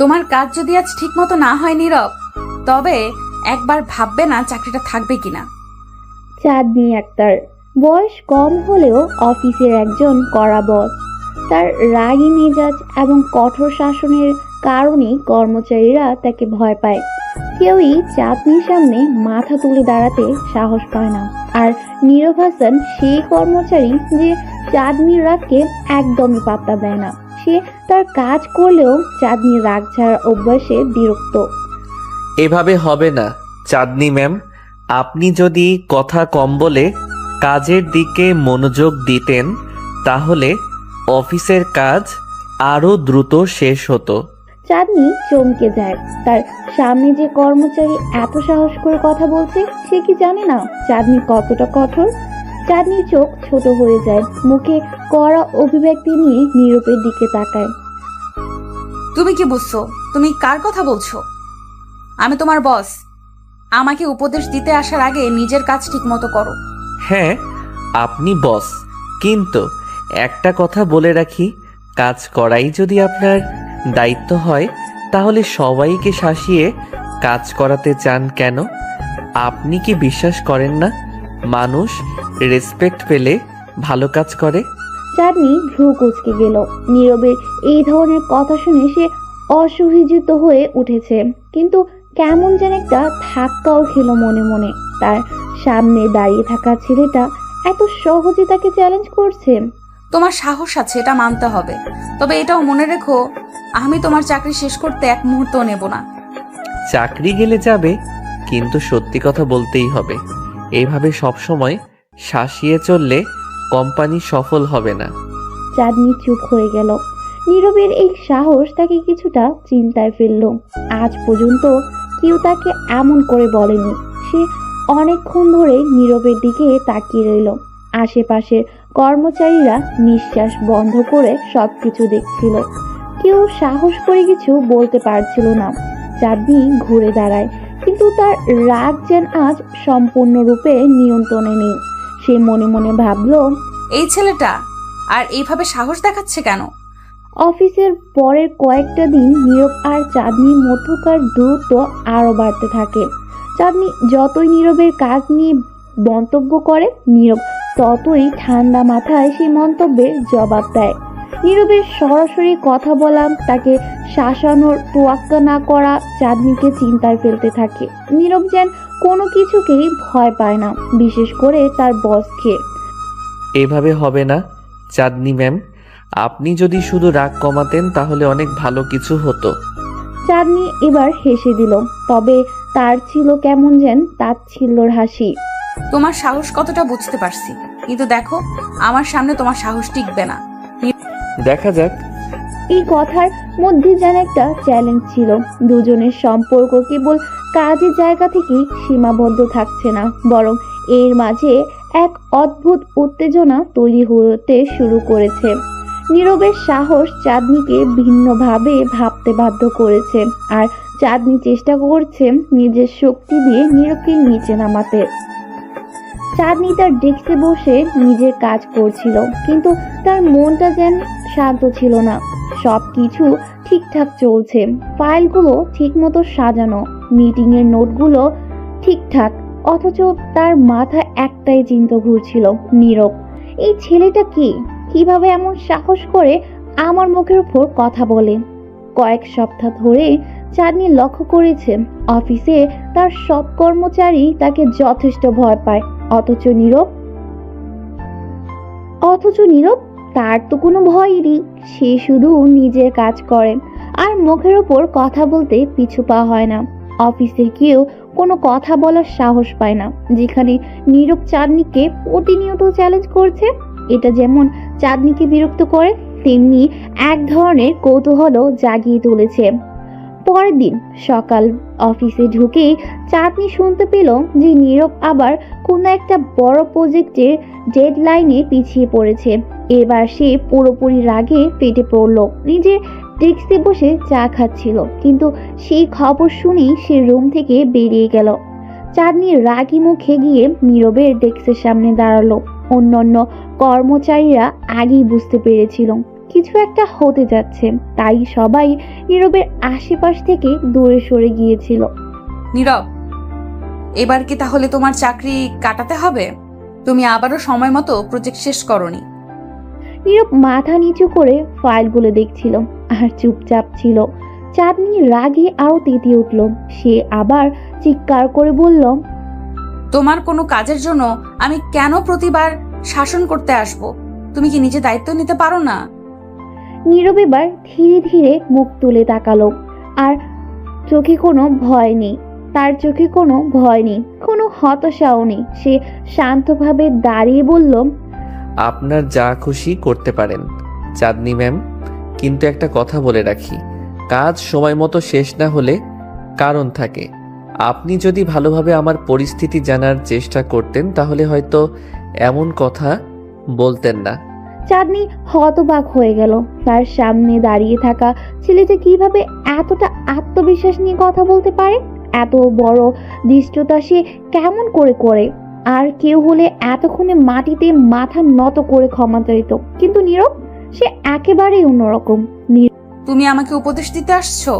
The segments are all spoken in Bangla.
তোমার কাজ যদি আজ ঠিক মতো না হয় নীরব, তবে একবার ভাববে না চাকরিটা থাকবে কিনা। চাঁদনি আক্তার বয়স কম হলেও অফিসের একজন কড়া বস। তার রাগী মেজাজ এবং কঠোর শাসনের কারণেই কর্মচারীরা তাকে ভয় পায়। কেউই চাঁদনির সামনে মাথা তুলে দাঁড়াতে সাহস পায় না। আর নীরব হাসান সেই কর্মচারী যে চাঁদনির রাগকে একদমই পাত্তা দেয় না। সে তার কাজ করলেও চাঁদনির রাগ ছাড়ার অভ্যাসে বিরক্ত। এভাবে হবে না চাঁদনি ম্যাম, আপনি যদি কথা কম বলে কাজের দিকে মনোযোগ দিতেন তাহলে অফিসের কাজ আরো দ্রুত শেষ হতো। চাঁদনি চমকে যায়। তার সামনে যে কর্মচারী এত সাহস করে কথা বলছে, সে কি জানে না চাঁদনি কতটা কঠোর? চাঁদনির চোখ ছোট হয়ে যায়, মুখে কড়া অভিব্যক্তি নিয়ে নীরবের দিকে তাকায়। তুমি কি বুঝছো? তুমি কার কথা বলছো? আমি তোমার বস। আমাকে উপদেশ দিতে আসার আগে নিজের কাজ ঠিক মতো করো। হ্যাঁ, আপনি বস, কিন্তু একটা কথা বলে রাখি, কাজ করাই যদি আপনার দায়িত্ব হয় তাহলে সবাইকে শাসিয়ে কাজ করাতে চান কেন? আপনি কি বিশ্বাস করেন না মানুষ রেসপেক্ট পেলে ভালো কাজ করে? চাঁদনি ভ্রু কুঁচকে গেল। নীরবের এই ধরনের কথা শুনে সে অসহ্যিত হয়ে উঠেছে, কিন্তু কেমন যেন একটা ধাক্কাও খেলো মনে মনে। তার সামনে দাঁড়িয়ে থাকা ছেলেটা এত সহজে তাকে চ্যালেঞ্জ করছে। তোমার সাহস আছে, এটা মানতে হবে। তবে এটাও মনে রেখো, আমি তোমার চাকরি শেষ করতে এক মুহূর্ত নেব না। চাকরি গেলে যাবে, কিন্তু সত্যি কথা বলতেই হবে। এইভাবে সবসময় শাসিয়ে চললে কোম্পানি সফল হবে না। চাঁদনি চুপ হয়ে গেল। নীরবের এই সাহস তাকে কিছুটা চিন্তায় ফেলল। আজ পর্যন্ত কেউ তাকে এমন করে বলেনি। সে অনেকক্ষণ ধরে নীরবের দিকে তাকিয়ে রইল। আশেপাশের কর্মচারীরা নিঃশ্বাস বন্ধ করে সবকিছু দেখছিল। কেউ সাহস করে কিছু বলতে পারছিল না। চাঁদনি ঘুরে দাঁড়ায়, কিন্তু তার রাগ যেন আজ সম্পূর্ণরূপে নিয়ন্ত্রণে নেই। সে মনে মনে ভাবল, এই ছেলেটা আর এইভাবে সাহস দেখাচ্ছে কেন? অফিসের পরের কয়েকটা দিন নীরব আর চাঁদনির মধ্যকার দূরত্ব আরো বাড়তে থাকে। চাঁদনি যতই নীরবের কাজ নিয়ে মন্তব্য করে, নীরব ততই ঠান্ডা মাথায় সেই মন্তব্যের জবাব দেয়। নীরবের সরাসরি কথা বলা, তাকে শাসানোর তোয়াক্কা না করা চাঁদনিকে চিন্তায় ফেলতে থাকে। নীরব যেন কোনো কিছুকেই ভয় পায় না, বিশেষ করে তার বসকে। এভাবে হবে না চাঁদনি ম্যাম, আপনি যদি শুধু রাগ কমাতেন তাহলে অনেক ভালো কিছু হতো। চাঁদনি এবার হেসে দিল, তবে তার ছিল কেমন যেন তাচ্ছিল্যর হাসি। তোমার সাহস কতটা বুঝতে পারছি, কিন্তু দেখো আমার সামনে তোমার সাহস টিকবে না। দেখা যাক। এই কথার মধ্যে যেন একটা চ্যালেঞ্জ ছিল। দুজনের সম্পর্ক কেবল কাজের জায়গা থেকেই সীমাবদ্ধ থাকছে না, বরং এর মাঝে এক অদ্ভুত উত্তেজনা তৈরি হতে শুরু করেছে। নীরবের সাহস চাঁদনিকে ভিন্নভাবে ভাবতে বাধ্য করেছে, আর চাঁদনি চেষ্টা করছে নিজের শক্তি দিয়ে নীরবকে নিচে নামাতে। চাঁদনি তার ডেস্কে বসে নিজের কাজ করছিল, কিন্তু তার মনটা যেন শান্ত ছিল না। সবকিছু ঠিকঠাক চলছে, ফাইলগুলো ঠিকমতো সাজানো, মিটিং এর নোটগুলো ঠিকঠাক, অথচ তার মাথায় একটাই চিন্তা ঘুরছিল, নীরব। এই ছেলেটা কি? কিভাবে এমন সাহস করে আমার মুখের উপর কথা বলে? কয়েক সপ্তাহ ধরে চাঁদনি লক্ষ্য করেছে অফিসে তার সব কর্মচারী তাকে যথেষ্ট ভয় পায়, অথচ নীরব তার তো কোনো ভয়ই নেই। সে শুধু নিজের কাজ করে আর মুখের ওপর কথা বলতে পিছু পা হয় না। অফিসে কেউ কোনো কথা বলার সাহস পায় না, যেখানে নীরব চাঁদনিকে প্রতিনিয়ত চ্যালেঞ্জ করছে। এটা যেমন চাঁদনিকে বিরক্ত করে, তেমনি এক ধরনের কৌতূহল জাগিয়ে তুলেছে। পরের দিন সকাল অফিসে ঢুকেই চাঁদনি শুনতে পেল যে নীরব আবার কোনো একটা বড় প্রজেক্টের ডেডলাইনে পিছিয়ে পড়েছে। এবার সে পুরোপুরি রাগে ফেটে পড়ল। নিজের ডেস্কে বসে চা খাচ্ছিল, কিন্তু সেই খবর শুনেই সে রুম থেকে বেরিয়ে গেল। চাঁদনি রাগী মুখে গিয়ে নীরবের ডেস্কের সামনে দাঁড়ালো। অন্যান্য কর্মচারীরা আগেই বুঝতে পেরেছিল কিছু একটা হতে যাচ্ছে, তাই সবাই নীরবের আশেপাশ থেকে দূরে সরে গিয়েছিল। নীরব, এবার কি তাহলে তোমার চাকরি কাটাতে হবে? তুমি আবারও সময় মতো প্রজেক্ট শেষ করনি। নীরব মাথা নিচু করে ফাইলগুলো দেখছিল আর চুপচাপ ছিল। চাঁদনি রাগে আরো তেতে উঠল। সে আবার চিৎকার করে বলল, তোমার কোনো কাজের জন্য আমি কেন প্রতিবার শাসন করতে আসব? তুমি কি নিজে দায়িত্ব নিতে পারো না? নীরব এবার ধীরে ধীরে মুখ তুলে তাকালো, আর চোখে কোনো ভয় নেই। তার চোখে কোনো ভয় নেই, কোনো হতাশাও নেই। সে শান্তভাবে দাঁড়িয়ে বলল, আপনার যা খুশি করতে পারেন চাঁদনি ম্যাম, কিন্তু একটা কথা বলে রাখি, কাজ সময় মতো শেষ না হলে কারণ থাকে। আপনি যদি ভালোভাবে আমার পরিস্থিতি জানার চেষ্টা করতেন তাহলে হয়তো এমন কথা বলতেন না। চাঁদনি হতবাক হয়ে গেল। তার সামনে দাঁড়িয়ে থাকা ছেলেটা কিভাবে এতটা আত্মবিশ্বাস নিয়ে কথা বলতে পারে? এত বড় দৃষ্টতা সে কেমন করে করে? আর কেউ হলে এতক্ষণে মাটিতে মাথা নত করে ক্ষমা চাইত, কিন্তু নীরব সে একেবারেই অন্যরকম। তুমি আমাকে উপদেশ দিতে আসছো?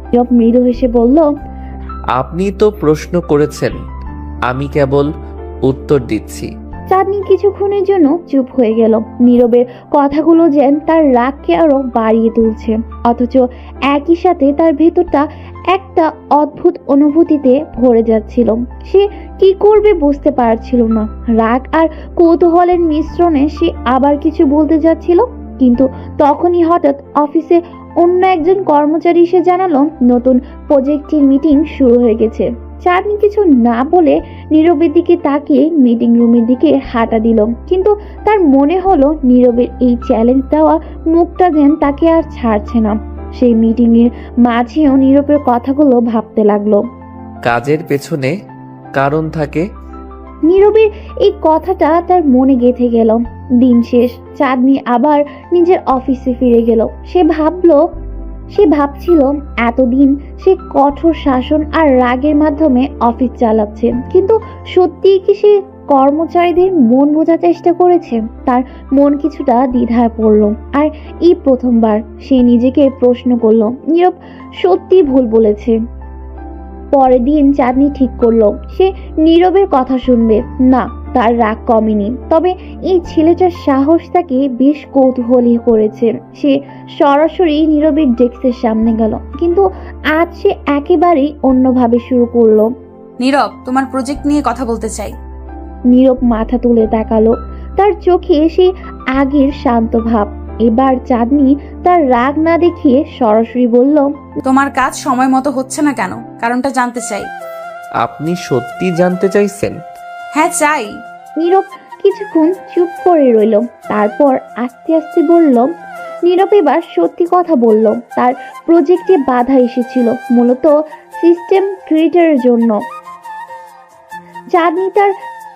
নীরব মৃদু হেসে বলল, আপনি তো প্রশ্ন করেছেন, আমি কেবল উত্তর দিচ্ছি। চাঁদনি কিছুক্ষণের জন্য চুপ হয়ে গেল। নীরবের কথাগুলো যেন তার রাগকে আরো বাড়িয়ে তুলছে, অথচ একই সাথে তার ভেতরটা একটা অদ্ভুত অনুভূতিতে ভরে যাচ্ছিল। সে কি করবে বুঝতে পারছিল না। রাগ আর কৌতূহলের মিশ্রণে সে আবার কিছু বলতে যাচ্ছিল, কিন্তু তখনই হঠাৎ অফিসে অন্য একজন কর্মচারী এসে জানালো নতুন প্রজেক্টের মিটিং শুরু হয়ে গেছে। চাঁদনি কিছু না বলে নীরবের দিকে তাকিয়ে মিটিং রুমের দিকে হাঁটা দিল, কিন্তু তার মনে হলো নীরবের এই চ্যালেঞ্জ দেওয়া মুখটা যেন তাকে আর ছাড়ছে না। সেই মিটিং এর মাঝেও নীরবের কথাগুলো ভাবতে লাগলো। কাজের পেছনে কারণ থাকে। নীরবের এই কথাটা তার মনে গেঁথে গেল। দিন শেষ, চাঁদনি আবার নিজের অফিসে ফিরে গেল। সে ভাবছিল এতদিন সে কঠোর শাসন আর রাগের মাধ্যমে অফিস চালাচ্ছে, কিন্তু সত্যিই কি সে কর্মচারীদের মন বোঝার চেষ্টা করেছে? তার মন কিছুটা দ্বিধায় পড়ল, আর এই প্রথমবার সে নিজেকে প্রশ্ন করলো নীরব সত্যি ভুল বলেছে। পরের দিন চাঁদনি ঠিক করলো সে নীরবের কথা শুনবে না। তার রাগ কমেনি, তবে এই ছেলেটার সাহস তাকে বেশ কৌতূহলী করেছে। সে সরাসরি নীরবের ডেস্কের সামনে গেল, কিন্তু আজ সে একেবারেই অন্যভাবে শুরু করলো। নীরব, তোমার প্রজেক্ট নিয়ে কথা বলতে চাই। নীরব মাথা তুলে তাকালো। তার চোখে সে আগের শান্ত ভাব। এবার চাঁদনি তার রাগ না দেখিয়ে সরাসরি বলল, তোমার কাজ সময় মতো হচ্ছে না কেন? কারণটা জানতে চাই। আপনি সত্যি জানতে চাইছেন? হ্যাঁ, চাই। নীরব কিছুক্ষণ চুপ করে রইল, তারপর আস্তে আস্তে বলল। নীরব এবার সত্যি কথা বলল। তার প্রজেক্টে বাধা এসেছিল মূলত সিস্টেম ক্রিয়েটরের জন্য। চাঁদনি তার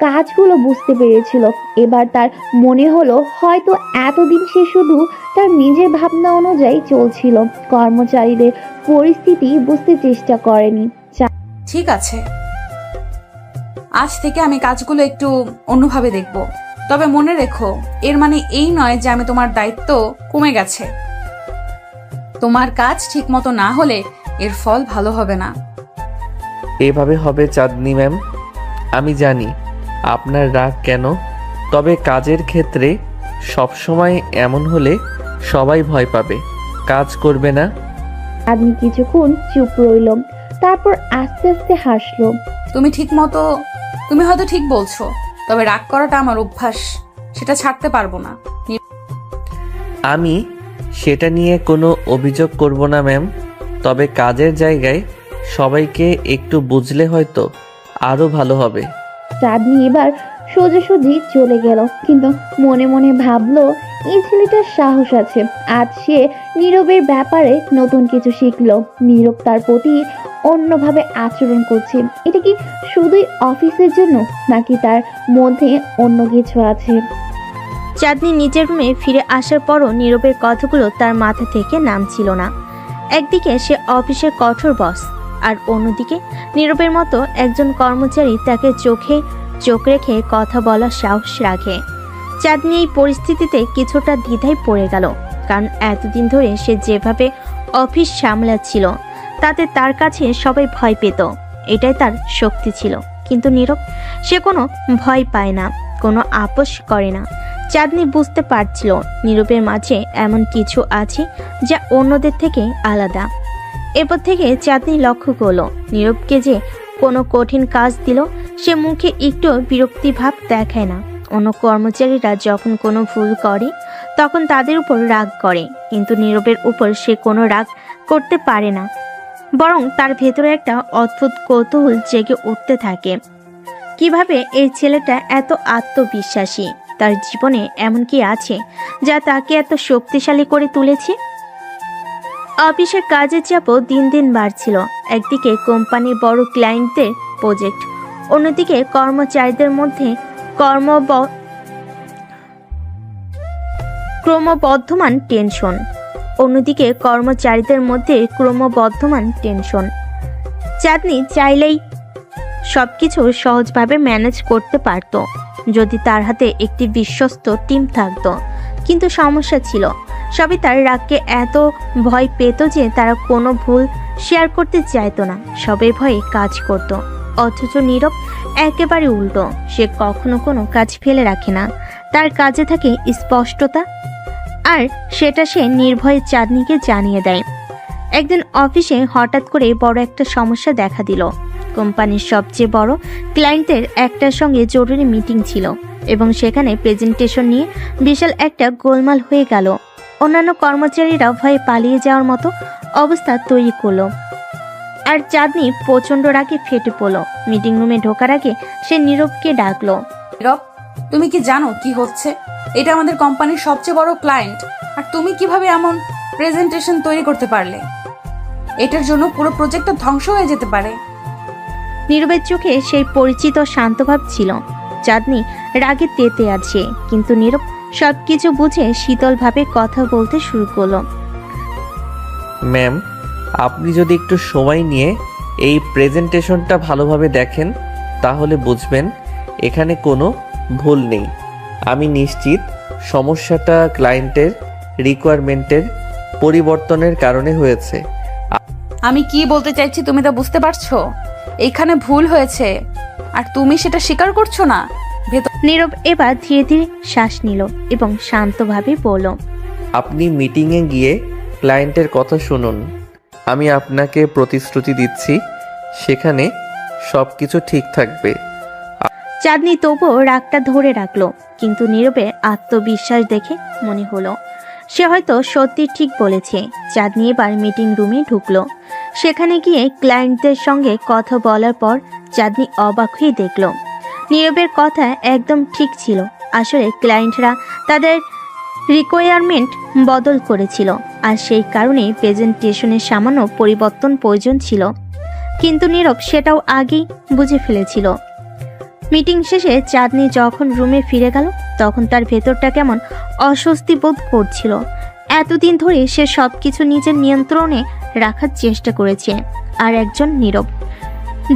কাজগুলো বুঝতে পেরেছিল। এবার তার মনে হলো হয়তো এতদিন সে শুধু তার নিজের ভাবনা অনুযায়ী চলছিল, কর্মচারীদের পরিস্থিতি বুঝতে চেষ্টা করেনি। ঠিক আছে, আজ থেকে আমি কাজগুলো একটু অন্যভাবে দেখব। তবে মনে রেখো, এর মানে এই নয় যে আমি তোমার দায়িত্ব কমে গেছে। তোমার কাজ ঠিক মতো না হলে এর ফল ভালো হবে না। এভাবে হবে চাঁদনি ম্যাম। আমি জানি আপনার রাগ কেন, তবে কাজের ক্ষেত্রে সবসময় এমন হলে সবাই ভয় পাবে, কাজ করবে না। চাঁদনি কিছুক্ষণ চুপ রইল, তারপর আস্তে আস্তে হাসলো। তুমি হয়তো ঠিক বলছো, তবে রাগ করাটা আমার অভ্যাস, সেটা ছাড়তে পারবো না। আমি সেটা নিয়ে কোনো অভিযোগ করব না ম্যাম, তবে কাজের জায়গায় সবাইকে একটু বুঝলে হয়তো আরো ভালো হবে। চাঁদনি এবার সোজাসুজি চলে গেল, কিন্তু মনে মনে ভাবলো এই ছেলেটার সাহস আছে। আজ সে নীরবের ব্যাপারে নতুন কিছু শিখলো। নীরব তার প্রতি অন্যভাবে আচরণ করছে। এটা কি শুধুই অফিসের জন্য, নাকি তার মধ্যে অন্য কিছু আছে? চাঁদনি নিজের রুমে ফিরে আসার পরও নীরবের কথাগুলো তার মাথা থেকে নামছিল না। একদিকে সে অফিসের কঠোর বস, আর অন্যদিকে নীরবের মতো একজন কর্মচারী তাকে চোখে চোখ রেখে কথা বলার সাহস রাখে। চাঁদনি এই পরিস্থিতিতে কিছুটা দ্বিধায় পড়ে গেল, কারণ এতদিন ধরে সে যেভাবে অফিস সামলাচ্ছিল তাতে তার কাছে সবাই ভয় পেত, এটাই তার শক্তি ছিল। কিন্তু নীরব সে কোনো ভয় পায় না, কোনো আপোষ করে না। চাঁদনি বুঝতে পারছিল নীরবের মাঝে এমন কিছু আছে যা অন্যদের থেকে আলাদা। এরপর থেকে চাঁদনি লক্ষ্য করলো নীরবকে যে কোনো কঠিন কাজ দিল সে মুখে একটু বিরক্তি ভাব দেখায় না। অন্য কর্মচারীরা যখন কোনো ভুল করে তখন তাদের উপর রাগ করে, কিন্তু নীরবের উপর সে কোনো রাগ করতে পারে না, বরং তার ভেতরে একটা অদ্ভুত কৌতূহল জেগে উঠতে থাকে। কিভাবে এই ছেলেটা এত আত্মবিশ্বাসী? তার জীবনে এমন কি আছে যা তাকে এত শক্তিশালী করে তুলেছে? অফিসের কাজের চাপও দিন দিন বাড়ছিল। একদিকে কোম্পানির বড় ক্লায়েন্টদের প্রজেক্ট, অন্যদিকে কর্মচারীদের মধ্যে ক্রমবর্ধমান টেনশন। চাঁদনি চাইলেই সবকিছু সহজভাবে ম্যানেজ করতে পারত যদি তার হাতে একটি বিশ্বস্ত টিম থাকতো, কিন্তু সমস্যা ছিল সবই তার রাগকে এত ভয় পেত যে তারা কোনো ভুল শেয়ার করতে চাইতো না, সবাই ভয়ে কাজ করত। অথচ নীরব একেবারে উল্টো, সে কখনো কোনো কাজ ফেলে রাখে না, তার কাজে থাকে স্পষ্টতা, আর সেটা সে নির্ভয়ে চাঁদনিকে জানিয়ে দেয়। একদিন অফিসে হঠাৎ করে বড় একটা সমস্যা দেখা দিল। কোম্পানির সবচেয়ে বড় ক্লায়েন্টের একটার সঙ্গে জরুরি মিটিং ছিল এবং সেখানে প্রেজেন্টেশন নিয়ে বিশাল একটা গোলমাল হয়ে গেল। অন্যান্য কর্মচারীরা ভয়ে পালিয়ে যাওয়ার মতো অবস্থা তৈরি করলো, আর চাঁদনি প্রচণ্ড রাগে ফেটে পড়ল। মিটিং রুমে ঢোকার আগে সে নীরবকে ডাকলো। নীরব, তুমি কি জানো কি হচ্ছে? এটা আমাদের কোম্পানির সবচেয়ে বড় ক্লায়েন্ট, আর তুমি কিভাবে এমন প্রেজেন্টেশন তৈরি করতে পারলে? এটার জন্য পুরো প্রজেক্টটা ধ্বংস হয়ে যেতে পারে। নীরবের চোখে সেই পরিচিত শান্তভাব ছিল। চাঁদনি রাগে তেতে আছে, কিন্তু নীরব সবকিছু বুঝে শীতলভাবে কথা বলতে শুরু করলো। ম্যাম, আপনি যদি একটু সময় নিয়ে এই প্রেজেন্টেশনটা ভালোভাবে দেখেন তাহলে বুঝবেন এখানে কোনো ভুল নেই। আমি নিশ্চিত সমস্যাটা ক্লায়েন্টের রিকোয়ারমেন্টের পরিবর্তনের কারণে হয়েছে। আমি কি বলতে চাইছি তুমি তা বুঝতে পারছো? এইখানে ভুল হয়েছে আর তুমি সেটা স্বীকার করছো না। নীরব এবার ধীরে ধীরে শ্বাস নিল এবং শান্তভাবে বলল, আপনি মিটিংয়ে গিয়ে ক্লায়েন্টের কথা শুনুন। আমি আপনাকে প্রতিশ্রুতি দিচ্ছি সেখানে সব কিছু ঠিক থাকবে। চাঁদনি তবুও রাগটা ধরে রাখলো, কিন্তু নীরবের আত্মবিশ্বাস দেখে মনে হলো সে হয়তো সত্যি ঠিক বলেছে। চাঁদনি এবার মিটিং রুমে ঢুকলো। সেখানে গিয়ে ক্লায়েন্টদের সঙ্গে কথা বলার পর চাঁদনি অবাক হয়ে দেখল নীরবের কথা একদম ঠিক ছিল। আসলে ক্লায়েন্টরা তাদের রিকোয়ারমেন্ট বদল করেছিল, আর সেই কারণে প্রেজেন্টেশনের সামান্য পরিবর্তন প্রয়োজন ছিল, কিন্তু নীরব সেটাও আগেই বুঝে ফেলেছিল। মিটিং শেষে চাঁদনি যখন রুমে ফিরে গেল তখন তার ভেতরটা কেমন অস্বস্তি বোধ করছিল। এতদিন ধরে সে সবকিছু নিজের নিয়ন্ত্রণে রাখার চেষ্টা করেছে, আর একজন নীরব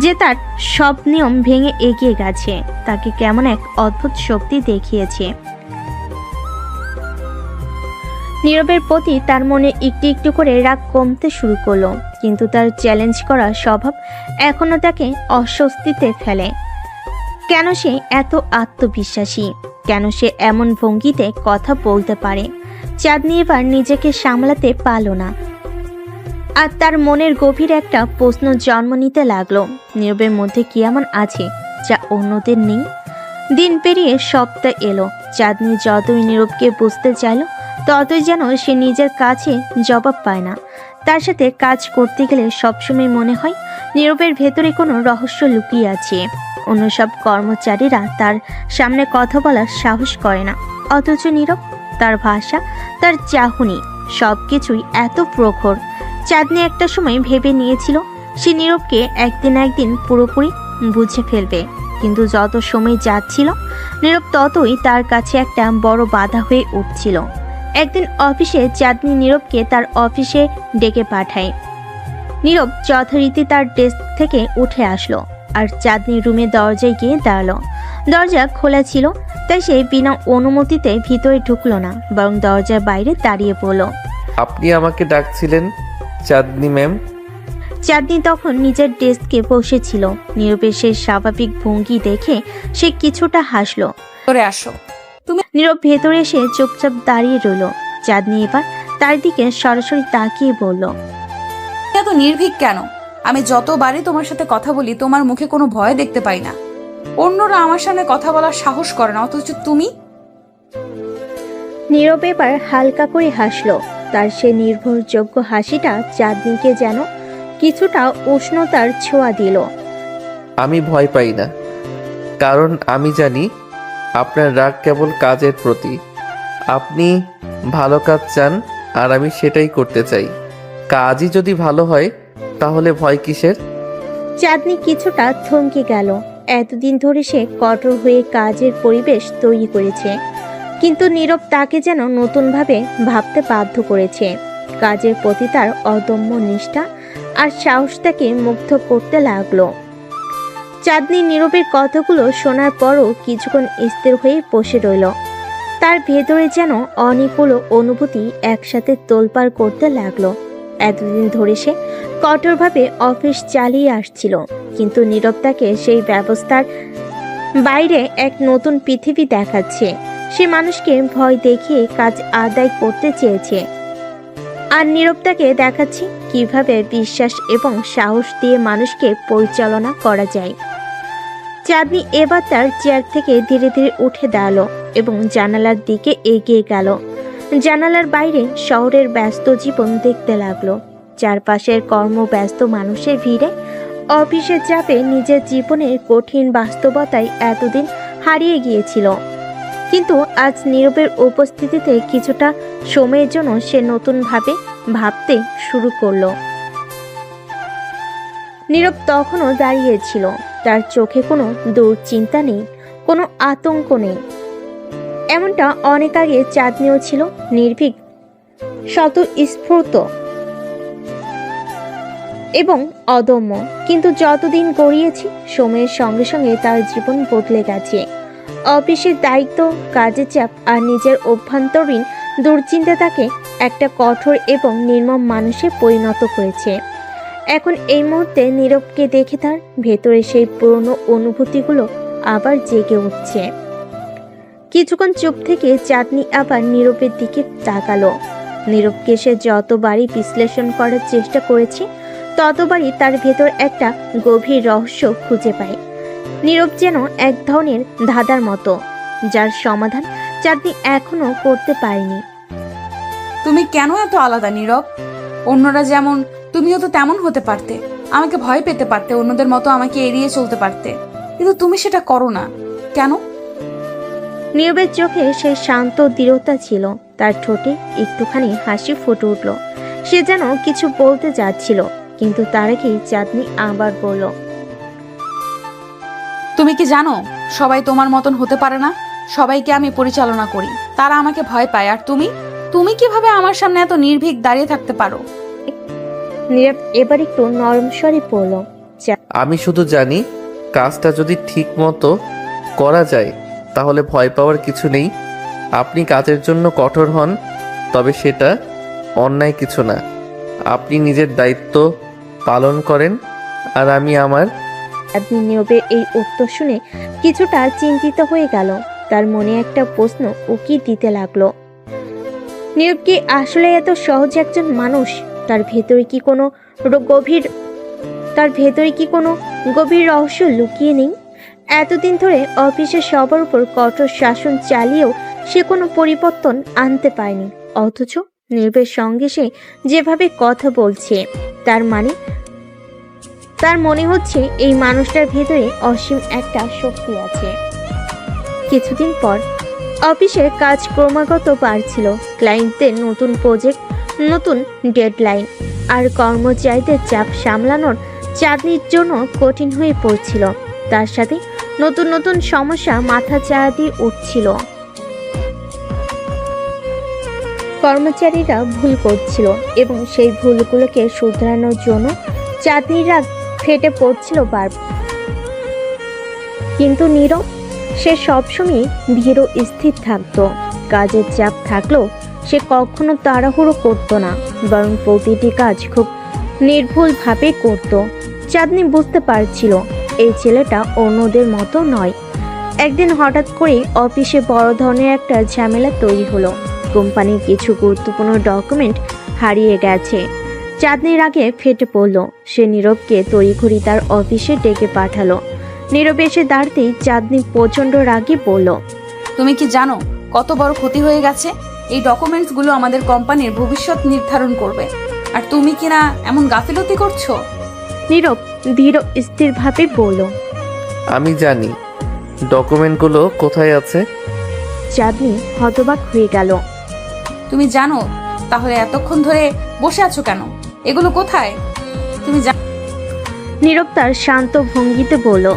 যে তার সব নিয়ম ভেঙে এগিয়ে গেছে তাকে কেমন এক অদ্ভুত শক্তি দেখিয়েছে। নীরবের প্রতি তার মনে একটু একটু করে রাগ কমতে শুরু করলো, কিন্তু তার চ্যালেঞ্জ করা স্বভাব এখনো তাকে অস্বস্তিতে ফেলে। কেন সে এত আত্মবিশ্বাসী? কেন সে এমন ভঙ্গিতে কথা বলতে পারে? চাঁদনি এবার নিজেকে সামলাতে পারল না, আর তার মনের গভীর একটা প্রশ্ন জন্ম নিতে লাগলো, নীরবের মধ্যে কি এমন আছে যা অন্যদের নেই? দিন পেরিয়ে সপ্তাহ এলো। চাঁদনি যতই নীরবকে বুঝতে চাইল ততই যেন সে নিজের কাছে জবাব পায় না। তার সাথে কাজ করতে গেলে সবসময় মনে হয় নীরবের ভেতরে কোনো রহস্য লুকিয়ে আছে। অন্য সব কর্মচারীরা তার সামনে কথা বলার সাহস করে না, অথচ নীরব, তার ভাষা, তার চাহনি সবকিছুই এত প্রখর। চাঁদনি একটা সময় ভেবে নিয়েছিল সে নীরবকে একদিন পুরোপুরি বুঝে ফেলবে, কিন্তু যত সময় যাচ্ছিল নীরব ততই তার কাছে একটা বড় বাধা হয়ে উঠছিল। একদিন অফিসে চাঁদনি নীরবকে তার অফিসে ডেকে পাঠায়। নীরব যথারীতি তার ডেস্ক থেকে উঠে আসলো আর চাঁদনি রুমে দরজায় গিয়ে দাঁড়ালো। দরজা খোলা ছিল, তাই সে বিনা অনুমতিতে ভিতরে ঢুকলো না, বরং দরজার বাইরে দাঁড়িয়ে পড়ল। আপনি আমাকে ডাকছিলেন চাঁদনি ম্যাম? চাঁদনি তখন নিজের ডেস্কে বসেছিল। নীরবের সেই স্বাভাবিক ভঙ্গি দেখে সে কিছুটা হাসলো। করে আসো। নীরব ভেতরে এসে চুপচাপ দাঁড়িয়ে রইল। চাঁদনি এবার তার দিকে সরাসরি তাকিয়ে বলল, এত নির্ভীক কেন? আমি যতবারই তোমার সাথে কথা বলি তোমার মুখে কোনো ভয় দেখতে পাই না। অন্যরা আমার সামনে কথা বলার সাহস করে না, অথচ তুমি। নীরব এবার হালকা করে হাসলো। তার সে নির্ভরযোগ্য হাসিটা চাঁদনিকে যেন কিছুটা উষ্ণতার ছোঁয়া দিল। আমি ভয় পাই না, কারণ আমি জানি আপনার রাগ কেবল কাজের প্রতি। আপনি ভালো কাজ চান আর আমি সেটাই করতে চাই। কাজই যদি ভালো হয় তাহলে ভয় কিসের? চাঁদনি কিছুটা থমকে গেল। এতদিন ধরে সে কঠোর হয়ে কাজের পরিবেশ তৈরি করেছে, কিন্তু নীরব তাকে যেন নতুনভাবে ভাবতে বাধ্য করেছে। কাজের প্রতি তার অদম্য নিষ্ঠা আর সাহস তাকে মুগ্ধ করতে লাগলো। চাঁদনি নীরবের কথাগুলো শোনার পরও কিছুক্ষণ স্থির হয়ে বসে রইল। তার ভেতরে যেন অনেকগুলো অনুভূতি একসাথে তোলপাড় করতে লাগলো। এতদিন ধরে সে কঠোরভাবে অফিস চালিয়ে আসছিল, কিন্তু নীরব তাকে সেই ব্যবস্থার বাইরে এক নতুন পৃথিবী দেখাচ্ছে। সে মানুষকে ভয় দেখিয়ে কাজ আদায় করতে চেয়েছে, আর নীরব তাকে দেখাচ্ছে কিভাবে বিশ্বাস এবং সাহস দিয়ে মানুষকে পরিচালনা করা যায়। চাঁদনি এবার তার চেয়ার থেকে ধীরে ধীরে উঠে দাঁড়ালো এবং জানালার দিকে এগিয়ে গেল। জানালার বাইরে শহরের ব্যস্ত জীবন দেখতে লাগলো। চারপাশের কর্মব্যস্ত মানুষের ভিড়ে অফিসের চাপে নিজের জীবনের কঠিন বাস্তবতায় এতদিন হারিয়ে গিয়েছিল, কিন্তু আজ নীরবের উপস্থিতিতে কিছুটা সময়ের জন্য সে নতুনভাবে ভাবতে শুরু করলো। নীরব তখনও দাঁড়িয়েছিল। তার চোখে কোনো দুশ্চিন্তা নেই, কোনো আতঙ্ক নেই। এমনটা অনেক আগে চাঁদনিও ছিল, নির্ভীক, স্বতঃস্ফূর্ত এবং অদম্য। কিন্তু যতদিন গড়িয়েছে সময়ের সঙ্গে সঙ্গে তার জীবন বদলে গেছে। অফিসের দায়িত্ব, কাজের চাপ আর নিজের অভ্যন্তরীণ দুশ্চিন্তা তাকে একটা কঠোর এবং নির্মম মানুষে পরিণত করেছে। এখন এই মুহূর্তে নীরবকে দেখে তার ভেতরে সেই পুরনো অনুভূতিগুলো আবার জেগে উঠছে। কিছুক্ষণ চুপ থেকে চাঁদনি আবার নীরবের দিকে তাকালো। নীরবকে সে যতবারই বিশ্লেষণ করার চেষ্টা করেছে ততবারই তার ভেতর একটা গভীর রহস্য খুঁজে পায়। নীরব যেন এক ধরনের ধাঁধার মতো, যার সমাধান চাঁদনি এখনো করতে পারেনি। তুমি কেন এত আলাদা নীরব? অন্যরা যেমন তুমিও তো তেমন হতে পারতে। আমাকে ভয় পেতে পারতে, অন্যদের মতো আমাকে এড়িয়ে চলতে পারতে, কিন্তু তুমি সেটা করো না কেন? নীরবের চোখে সেই শান্ত দৃঢ়তা ছিল। তার ঠোঁটে একটুখানি হাসি ফুটে উঠল। সে যেন কিছু বলতে যাচ্ছিল, কিন্তু তার আগেই চাঁদনি আবার বলল, তুমি কি জানো সবাই তোমার মতন হতে পারে না? সবাইকে আমি পরিচালনা করি, তারা আমাকে ভয় পায়, আর তুমি তুমি কিভাবে আমার সামনে এত নির্ভীক দাঁড়িয়ে থাকতে পারো? নীরব এবার একটু নরম স্বরে পড়ল, আমি শুধু জানি কাজটা যদি ঠিক মতো করা যায় তাহলে ভয় পাওয়ার কিছু নেই। আপনি কাজের জন্য কঠোর হন, তবে সেটা অন্যায় কিছু না। আপনি নিজের দায়িত্ব পালন করেন আর আমি আমার। চাঁদনি নীরবের এই উত্তর শুনে কিছুটা চিন্তিত হয়ে গেল। তার মনে একটা প্রশ্ন উকি দিতে লাগলো। নীরব কি আসলে এত সহজ একজন মানুষ? তার ভেতরে কি কোনো গভীর রহস্য লুকিয়ে নেই? এতদিন ধরে অফিসের সবার উপর কঠোর শাসন চালিয়েও সে কোনো পরিবর্তন আনতে পারেনি, অথচ নীরবের সঙ্গে সে যেভাবে কথা বলছে তার মনে হচ্ছে এই মানুষটার ভেতরে অসীম একটা শক্তি আছে। কিছুদিন পর অফিসের কাজ ক্রমাগত বাড়ছিল। ক্লায়েন্টদের নতুন প্রজেক্ট, নতুন ডেডলাইন আর কর্মচারীদের চাপ সামলানোর চাঁদনির জন্য কঠিন হয়ে পড়ছিল। তার সাথে নতুন নতুন সমস্যা মাথা চাড়া দিয়ে উঠছিল। কর্মচারীরা ভুল করছিল এবং সেই ভুলগুলোকে শুধরানোর জন্য চাঁদনির রাগ ফেটে পড়ছিল বার। কিন্তু নীরব সে সবসময় ধীর স্থির থাকতো। কাজের চাপ থাকলেও সে কখনো তাড়াহুড়ো করতো না, বরং প্রতিটি কাজ খুব নির্ভুলভাবে করত। চাঁদনি বুঝতে পারছিল এই ছেলেটা অন্যদের মতো নয়। একদিন হঠাৎ করে অফিসে বড় ধরনের একটা ঝামেলা তৈরি হলো। কোম্পানির কিছু গুরুত্বপূর্ণ ডকুমেন্ট হারিয়ে গেছে। চাঁদনির আগে ফেটে পড়ল। সে নীরবকে তড়িঘড়ি তার অফিসে ডেকে পাঠালো। নীরব এসে দাঁড়াতেই চাঁদনি প্রচণ্ড রাগে বলল, তুমি কি জানো কত বড় ক্ষতি হয়ে গেছে? এই ডকুমেন্টসগুলো আমাদের কোম্পানির ভবিষ্যৎ নির্ধারণ করবে, আর তুমি কিনা এমন গাফিলতি করছো। নীরব ধীর স্থিরভাবে বলল। আমি জানি ডকুমেন্টগুলো কোথায় আছে। চাঁদনি হতবাক হয়ে গেল। তুমি জানো, তাহলে এতক্ষণ ধরে বসে আছো কেন? এগুলো কোথায় তুমি নীরব তার শান্ত ভঙ্গিতে বলল,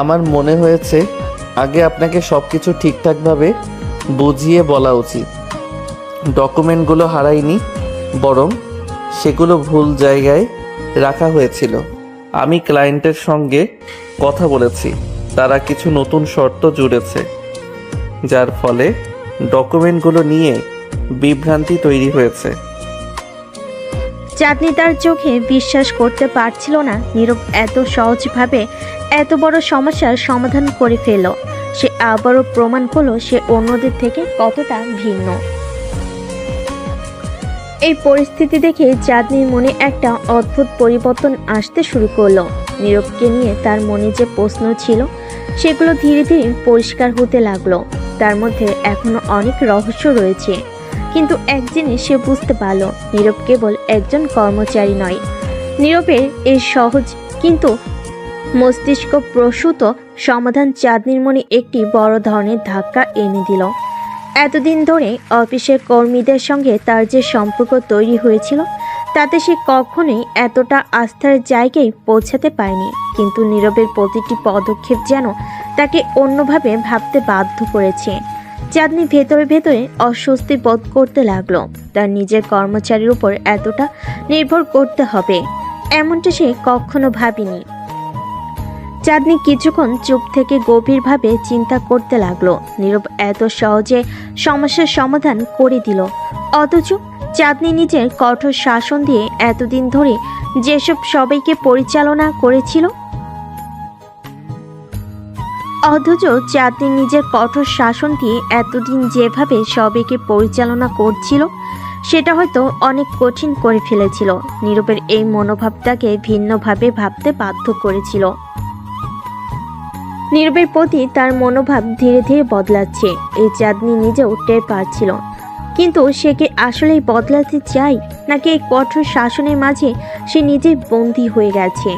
আমার মনে হয়েছে আগে আপনাকে সবকিছু ঠিকঠাকভাবে বুঝিয়ে বলা উচিত। ডকুমেন্টগুলো হারায়নি, বরং সেগুলো ভুল জায়গায় রাখা হয়েছিল। আমি ক্লায়েন্টের সঙ্গে কথা বলেছি, তারা কিছু নতুন শর্ত জুড়েছে, যার ফলে ডকুমেন্টগুলো নিয়ে বিভ্রান্তি তৈরি হয়েছে। চাঁদনি তার চোখে বিশ্বাস করতে পারছিল না নীরব এত সহজভাবে এত বড় সমস্যার সমাধান করে ফেলল। সে আবারও প্রমাণ করলো সে অন্যদের থেকে কতটা ভিন্ন। এই পরিস্থিতি দেখে চাঁদনির মনে একটা অদ্ভুত পরিবর্তন আসতে শুরু করলো। নীরবকে নিয়ে তার মনে যে প্রশ্ন ছিল সেগুলো ধীরে ধীরে পরিষ্কার হতে লাগলো। তার মধ্যে এখনো অনেক রহস্য রয়েছে, কিন্তু এক জিনিস সে বুঝতে পারল, নীরব কেবল একজন কর্মচারী নয়। নীরবের এই সহজ কিন্তু মস্তিষ্ক প্রসূত সমাধান চাঁদনির মনে একটি বড় ধরনের ধাক্কা এনে দিল। এতদিন ধরে অফিসের কর্মীদের সঙ্গে তার যে সম্পর্ক তৈরি হয়েছিল তাতে সে কখনোই এতটা আস্থার জায়গায় পৌঁছাতে পারেনি, কিন্তু নীরবের প্রতিটি পদক্ষেপ যেন তাকে অন্যভাবে ভাবতে বাধ্য করেছে। চাঁদনি ভেতরে ভেতরে অস্বস্তি বোধ করতে লাগলো। তার নিজের কর্মচারীর উপর এতটা নির্ভর করতে হবে এমনটা সে কখনো ভাবেনি। চাঁদনি কিছুক্ষণ চুপ থেকে গভীরভাবে চিন্তা করতে লাগলো। নীরব এত সহজে সমস্যার সমাধান করে দিল, অথচ চাঁদনি নিজের কঠোর শাসন দিয়ে এতদিন ধরে যেসব সবাইকে পরিচালনা করেছিল, অথচ চাঁদনি নিজের কঠোর শাসন দিয়ে এতদিন যেভাবে সবাইকে পরিচালনা করছিল সেটা হয়তো অনেক কঠিন করে ফেলেছিল। নীরবের এই মনোভাবটাকে ভিন্নভাবে ভাবতে বাধ্য করেছিল। নীরবের প্রতি তার মনোভাব ধীরে ধীরে বদলাচ্ছে, এই চাঁদনি নিজেও টের পাচ্ছিল। কিন্তু সে কি আসলেই বদলাতে চায়, নাকি এই কঠোর শাসনের মাঝে সে নিজেই বন্দী হয়ে গেছে?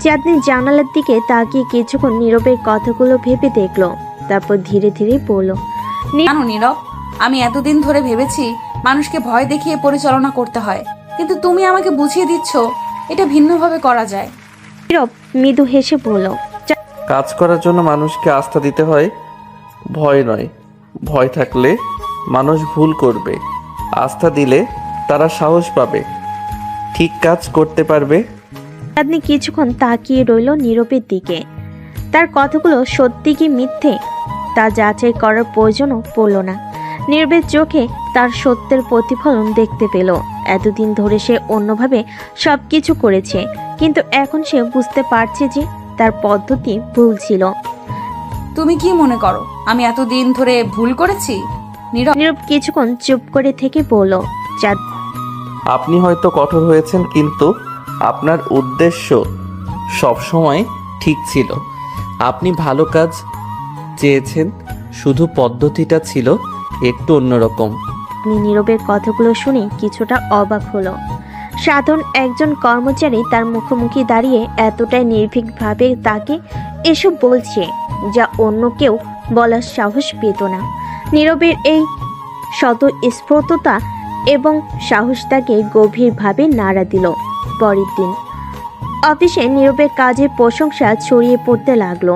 চাঁদনি জানালার দিকে তাকিয়ে কিছুক্ষণ নীরবের কথাগুলো ভেবে দেখলো, তারপর ধীরে ধীরে বলল, জানো নীরব, আমি এতদিন ধরে ভেবেছি মানুষকে ভয় দেখিয়ে পরিচালনা করতে হয়, কিন্তু তুমি আমাকে বুঝিয়ে দিচ্ছ এটা ভিন্নভাবে করা যায়। নীরব মৃদু হেসে বলল, কাজ করার জন্য মানুষকে আস্থা দিতে হয়, ভয় নয়। ভয় থাকলে মানুষ ভুল করবে, আস্থা দিলে তারা সাহস পাবে, ঠিক কাজ করতে পারবে। চাঁদনি কিছুক্ষণ তাকিয়ে রইল নীরবের দিকে। তার কথাগুলো সত্যি কি মিথ্যে তা যাচাই করার প্রয়োজনও পড়ল না। নীরবের চোখে তার সত্যের প্রতিফলন দেখতে পেল। এতদিন ধরে সে অন্যভাবে সব কিছু করেছে, কিন্তু এখন সে বুঝতে পারছে যে তার পদ্ধতি ভুল ছিল। তুমি কি মনে করো আমি এতদিন ধরে ভুল করেছি? নীরব কিছুক্ষণ চুপ করে থেকে বলল, চাঁদ, আপনি হয়তো কঠোর হয়েছেন, কিন্তু আপনার উদ্দেশ্য সবসময় ঠিক ছিল। আপনি ভালো কাজ চেয়েছেন, শুধু পদ্ধতিটা ছিল একটু অন্যরকম। নীরবের কথাগুলো শুনে কিছুটা অবাক হলো। সাধারণ একজন কর্মচারী তার মুখোমুখি দাঁড়িয়ে এতটাই নির্ভীকভাবে তাকে এসব বলছে, যা অন্য কেউ বলার সাহস পেত না। নীরবের এই স্বতঃস্ফূর্ততা এবং সাহস তাকে গভীরভাবে নাড়া দিল। পরের দিন অফিসে নীরবের কাজের প্রশংসা ছড়িয়ে পড়তে লাগলো।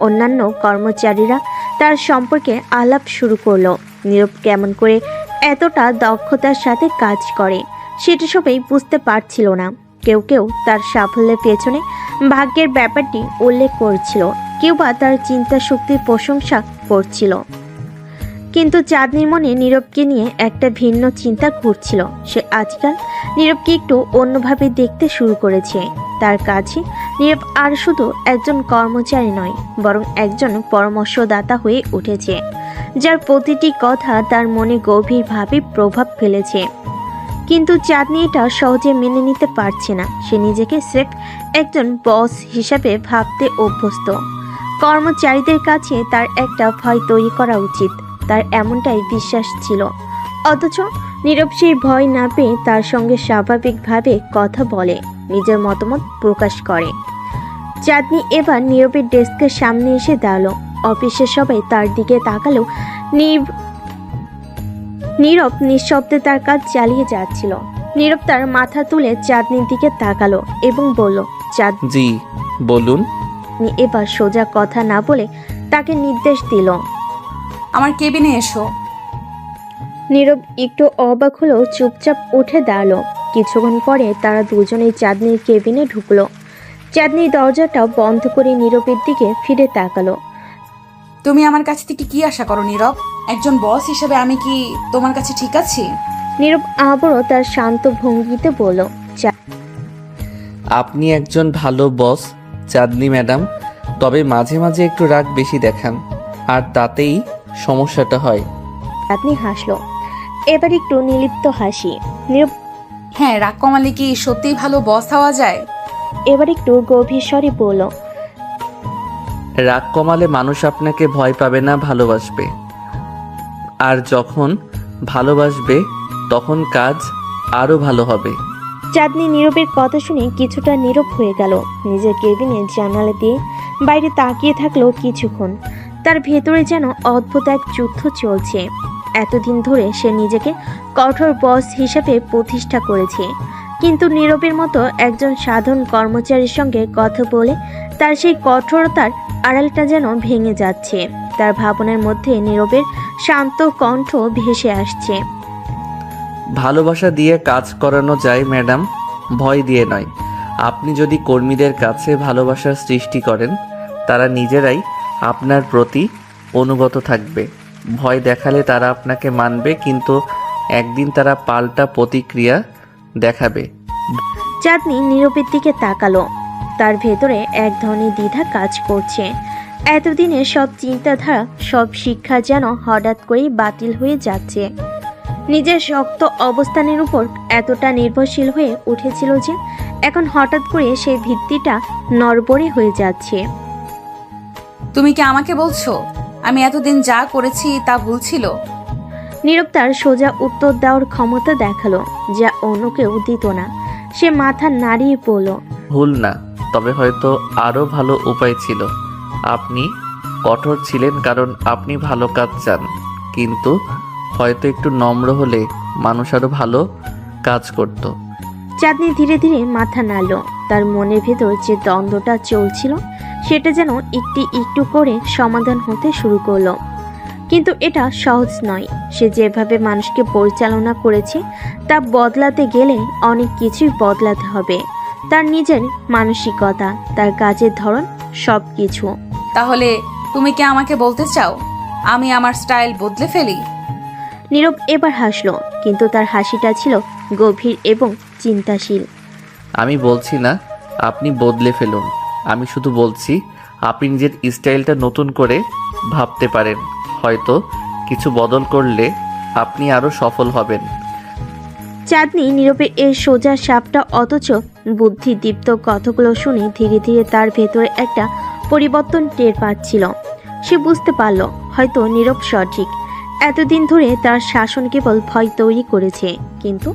অন্যান্য কর্মচারীরা তার সম্পর্কে আলাপ শুরু করলো। নীরব কেমন করে এতটা দক্ষতার সাথে কাজ করে সেটা সবাই বুঝতে পারছিল না। কেউ কেউ তার সাফল্যের পেছনে ভাগ্যের ব্যাপারটি উল্লেখ করছিল, কেউ বা তার চিন্তা শক্তির প্রশংসা করছিল। কিন্তু চাঁদনির মনে নীরবকে নিয়ে একটা ভিন্ন চিন্তা ঘুরছিল। সে আজকাল নীরবকে একটু অন্যভাবে দেখতে শুরু করেছে। তার কাছে নীরব আর শুধু একজন কর্মচারী নয়, বরং একজন পরামর্শদাতা হয়ে উঠেছে, যার প্রতিটি কথা তার মনে গভীরভাবে প্রভাব ফেলেছে। কিন্তু চাঁদনি এটা সহজে মেনে নিতে পারছে না। সে নিজেকে স্রেফ একজন বস হিসাবে ভাবতে অভ্যস্ত। কর্মচারীদের কাছে তার একটা ভয় তৈরি করা উচিত, তার এমনটাই বিশ্বাস ছিল। অথচ নীরব সেই ভয় না পেয়ে তার সঙ্গে স্বাভাবিকভাবে কথা বলে, নিজের মতামত প্রকাশ করে। চাঁদনি এবার নীরবের ডেস্কের সামনে এসে দাঁড়ালো। অফিসের সবাই তার দিকে তাকালো। নীরব নিঃশব্দে তার কাজ চালিয়ে যাচ্ছিল। নীরব তার মাথা তুলে চাঁদনির দিকে তাকালো এবং বলল, চাঁদনি জি বলুন। এবার সোজা কথা না বলে তাকে নির্দেশ দিল। আমার কেবিনে এসো। নীরব একটু অবাক হলেও চুপচাপ উঠে দাঁড়ালো। কিছুক্ষণ পরে তারা দুজনেই চাঁদনির কেবিনে ঢুকলো। চাঁদনি দরজাটা বন্ধ করে নীরবের দিকে ফিরে তাকালো। তুমি আমার কাছ থেকে কি আশা করো নীরব? একজন বস হিসেবে আমি কি তোমার কাছে ঠিক আছি? নীরব আবারও তার শান্ত ভঙ্গিতে বলল, আপনি একজন ভালো বস চাঁদনি ম্যাডাম, তবে মাঝে মাঝে একটু রাগ বেশি দেখান, আর তাতেই সমস্যাটা হয়। চাঁদনি হাসলো, এবার একটু নির্লিপ্ত হাসি। নীরব হ্যাঁ, রাগ কমালে কি সত্যিই ভালো বস হওয়া যায়? এবার একটু গভীর স্বরে বলল, রাগ কমালে মানুষ আপনাকে ভয় পাবে না, ভালোবাসবে। আর যখন ভালোবাসবে তখন কাজ আরও ভালো হবে। চাঁদনি নীরবের কথা শুনে কিছুটা নীরব হয়ে গেল। নিজের কেবিনে জানালা দিয়ে বাইরে তাকিয়ে থাকলো কিছুক্ষণ। তার ভেতরে যেন অদ্ভুত এক যুদ্ধ চলছে। এতদিন ধরে সে নিজেকে কঠোর বস হিসেবে প্রতিষ্ঠা করেছে, কিন্তু নীরবের মতো একজন সাধারণ কর্মচারীর সঙ্গে কথা বলে তার সেই কঠোরতার আড়ালটা যেন ভেঙে যাচ্ছে। তার ভাবনার মধ্যে নীরবের শান্ত কণ্ঠ ভেসে আসছে। ভালোবাসা দিয়ে কাজ করানো যায় ম্যাডাম, ভয় দিয়ে নয়। আপনি যদি কর্মীদের কাছে ভালোবাসার সৃষ্টি করেন, তারা নিজেরাই আপনার প্রতি অনুগত থাকবে। ভয় দেখালে তারা আপনাকে মানবে, কিন্তু একদিন তারা পাল্টা প্রতিক্রিয়া দেখাবে। চাঁদনি নীরবের দিকে তাকালো। তার ভেতরে এক ধরনের দ্বিধা কাজ করছে। এতদিনের সব চিন্তাধারা, সব শিক্ষা যেন হঠাৎ করেই বাতিল হয়ে যাচ্ছে। নিজের শক্ত অবস্থানের উপর এতটা নির্ভরশীল হয়ে উঠেছিল যে এখন হঠাৎ করে সেই ভিত্তিটা নড়বড়ে হয়ে যাচ্ছে। তুমি কি আমাকে বলছো আমি এতদিন যা করেছি তা ভুল ছিল? নীরব তার সোজা উত্তর দেওয়ার ক্ষমতা দেখালো, যা অন্য কেউ দিত না। সে মাথা নাড়িয়ে বলল, ভুল না, তবে হয়তো আরও ভালো উপায় ছিল। আপনি কঠোর ছিলেন কারণ আপনি ভালো কাজ চান, কিন্তু হয়তো একটু নম্র হলে মানুষ আরও ভালো কাজ করত। চাঁদনি ধীরে ধীরে মাথা নাড়ল। তার মনের ভেতর যে দ্বন্দ্বটা চলছিল সেটা যেন একটু একটু করে সমাধান হতে শুরু করলো। কিন্তু এটা সহজ নয়। সে যেভাবে মানুষকে পরিচালনা করেছে তা বদলাতে গেলে অনেক কিছুই বদলাতে হবে। তার নিজের মানসিকতা, তার কাজের ধরন, সব কিছু। তাহলে তুমি কি আমাকে বলতে চাও আমি আমার স্টাইল বদলে ফেলি? নীরব এবার হাসলো, কিন্তু তার হাসিটা ছিল গভীর এবং চিন্তাশীল। আমি বলছি না আপনি বদলে ফেলুন, আমি শুধু বলছি আপনি নিজের স্টাইলটা নতুন করে ভাবতে পারেন। হয়তো কিছু বদল করলে আপনি আরও সফল হবেন। চাঁদনি নীরবের এই সোজা সাপটা অথচ বুদ্ধিদীপ্ত কথাগুলো শুনে ধীরে ধীরে তার ভেতরে একটা পরিবর্তন টের পাচ্ছিল। সে বুঝতে পারল হয়তো নীরব সঠিক। এতদিন ধরে তার শাসন কেবল ভয় তৈরি করেছে, কিন্তু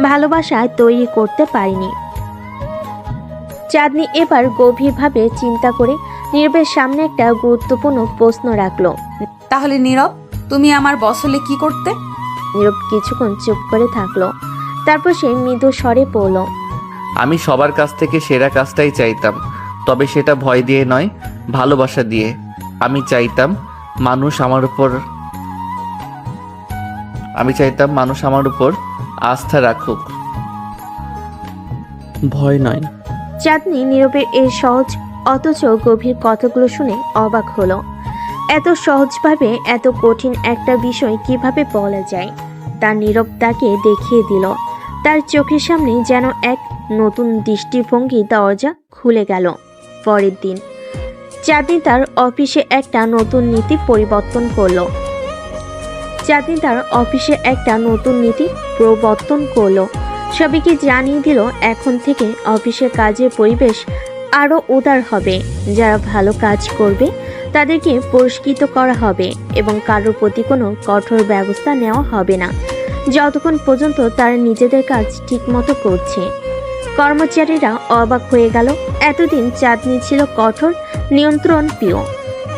ভালোবাসায় তৈরি করতে পারেনি। চাঁদনি এবার গভীরভাবে চিন্তা করে নীরবের সামনে একটা গুরুত্বপূর্ণ প্রশ্ন রাখলো। তাহলে নীরব, তুমি আমার বস হলে কি করতে? নীরব কিছুক্ষণ চুপ করে থাকলো। তারপর সে মৃদু স্বরে বলল, আমি সবার কাছ থেকে সেরা কাজটাই চাইতাম, তবে সেটা ভয় দিয়ে নয়, ভালোবাসা দিয়ে। আমি চাইতাম মানুষ আমার উপর আস্থা রাখুক, ভয় নয়। চাঁদনি নীরবের এই সহজ অথচ গভীর কথাগুলো শুনে অবাক হলো। এত সহজভাবে এত কঠিন একটা বিষয় কিভাবে বলা যায়, তা নীরব তাকে দেখিয়ে দিল। তার চোখের সামনে যেন এক নতুন দৃষ্টিভঙ্গি দরজা খুলে গেল। পরের দিন চাঁদনি তার অফিসে একটা নতুন নীতি পরিবর্তন করলো। সবাইকে জানিয়ে দিল এখন থেকে অফিসের কাজের পরিবেশ আরও উদার হবে। যারা ভালো কাজ করবে তাদেরকে পুরস্কৃত করা হবে এবং কারোর প্রতি কোনো কঠোর ব্যবস্থা নেওয়া হবে না যতক্ষণ পর্যন্ত তারা নিজেদের কাজ ঠিকমতো করছে। কর্মচারীরা অবাক হয়ে গেল। এতদিন চাঁদনি ছিল কঠোর, নিয়ন্ত্রণ প্রিয়,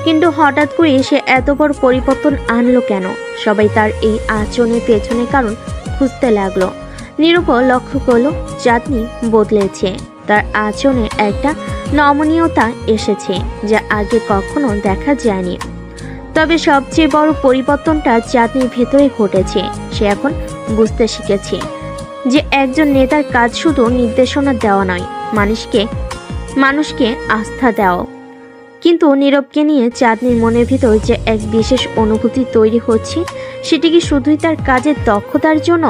কিন্তু হঠাৎ করে সে এত বড় পরিবর্তন আনলো কেন? সবাই তার এই আচরণের পেছনে কারণ খুঁজতে লাগলো। নীরবও লক্ষ্য করলো চাঁদনি বদলেছে। তার আচরণে একটা নমনীয়তা এসেছে যা আগে কখনো দেখা যায়নি। তবে সবচেয়ে বড় পরিবর্তনটা চাঁদনির ভেতরে ঘটেছে। সে এখন বুঝতে শিখেছে যে একজন নেতার কাজ শুধু নির্দেশনা দেওয়া নয়, মানুষকে আস্থা দেওয়া। কিন্তু নীরবকে নিয়ে চাঁদনির মনের ভিতর যে এক বিশেষ অনুভূতি তৈরি হচ্ছে, সেটি কি শুধুই তার কাজের দক্ষতার জন্য,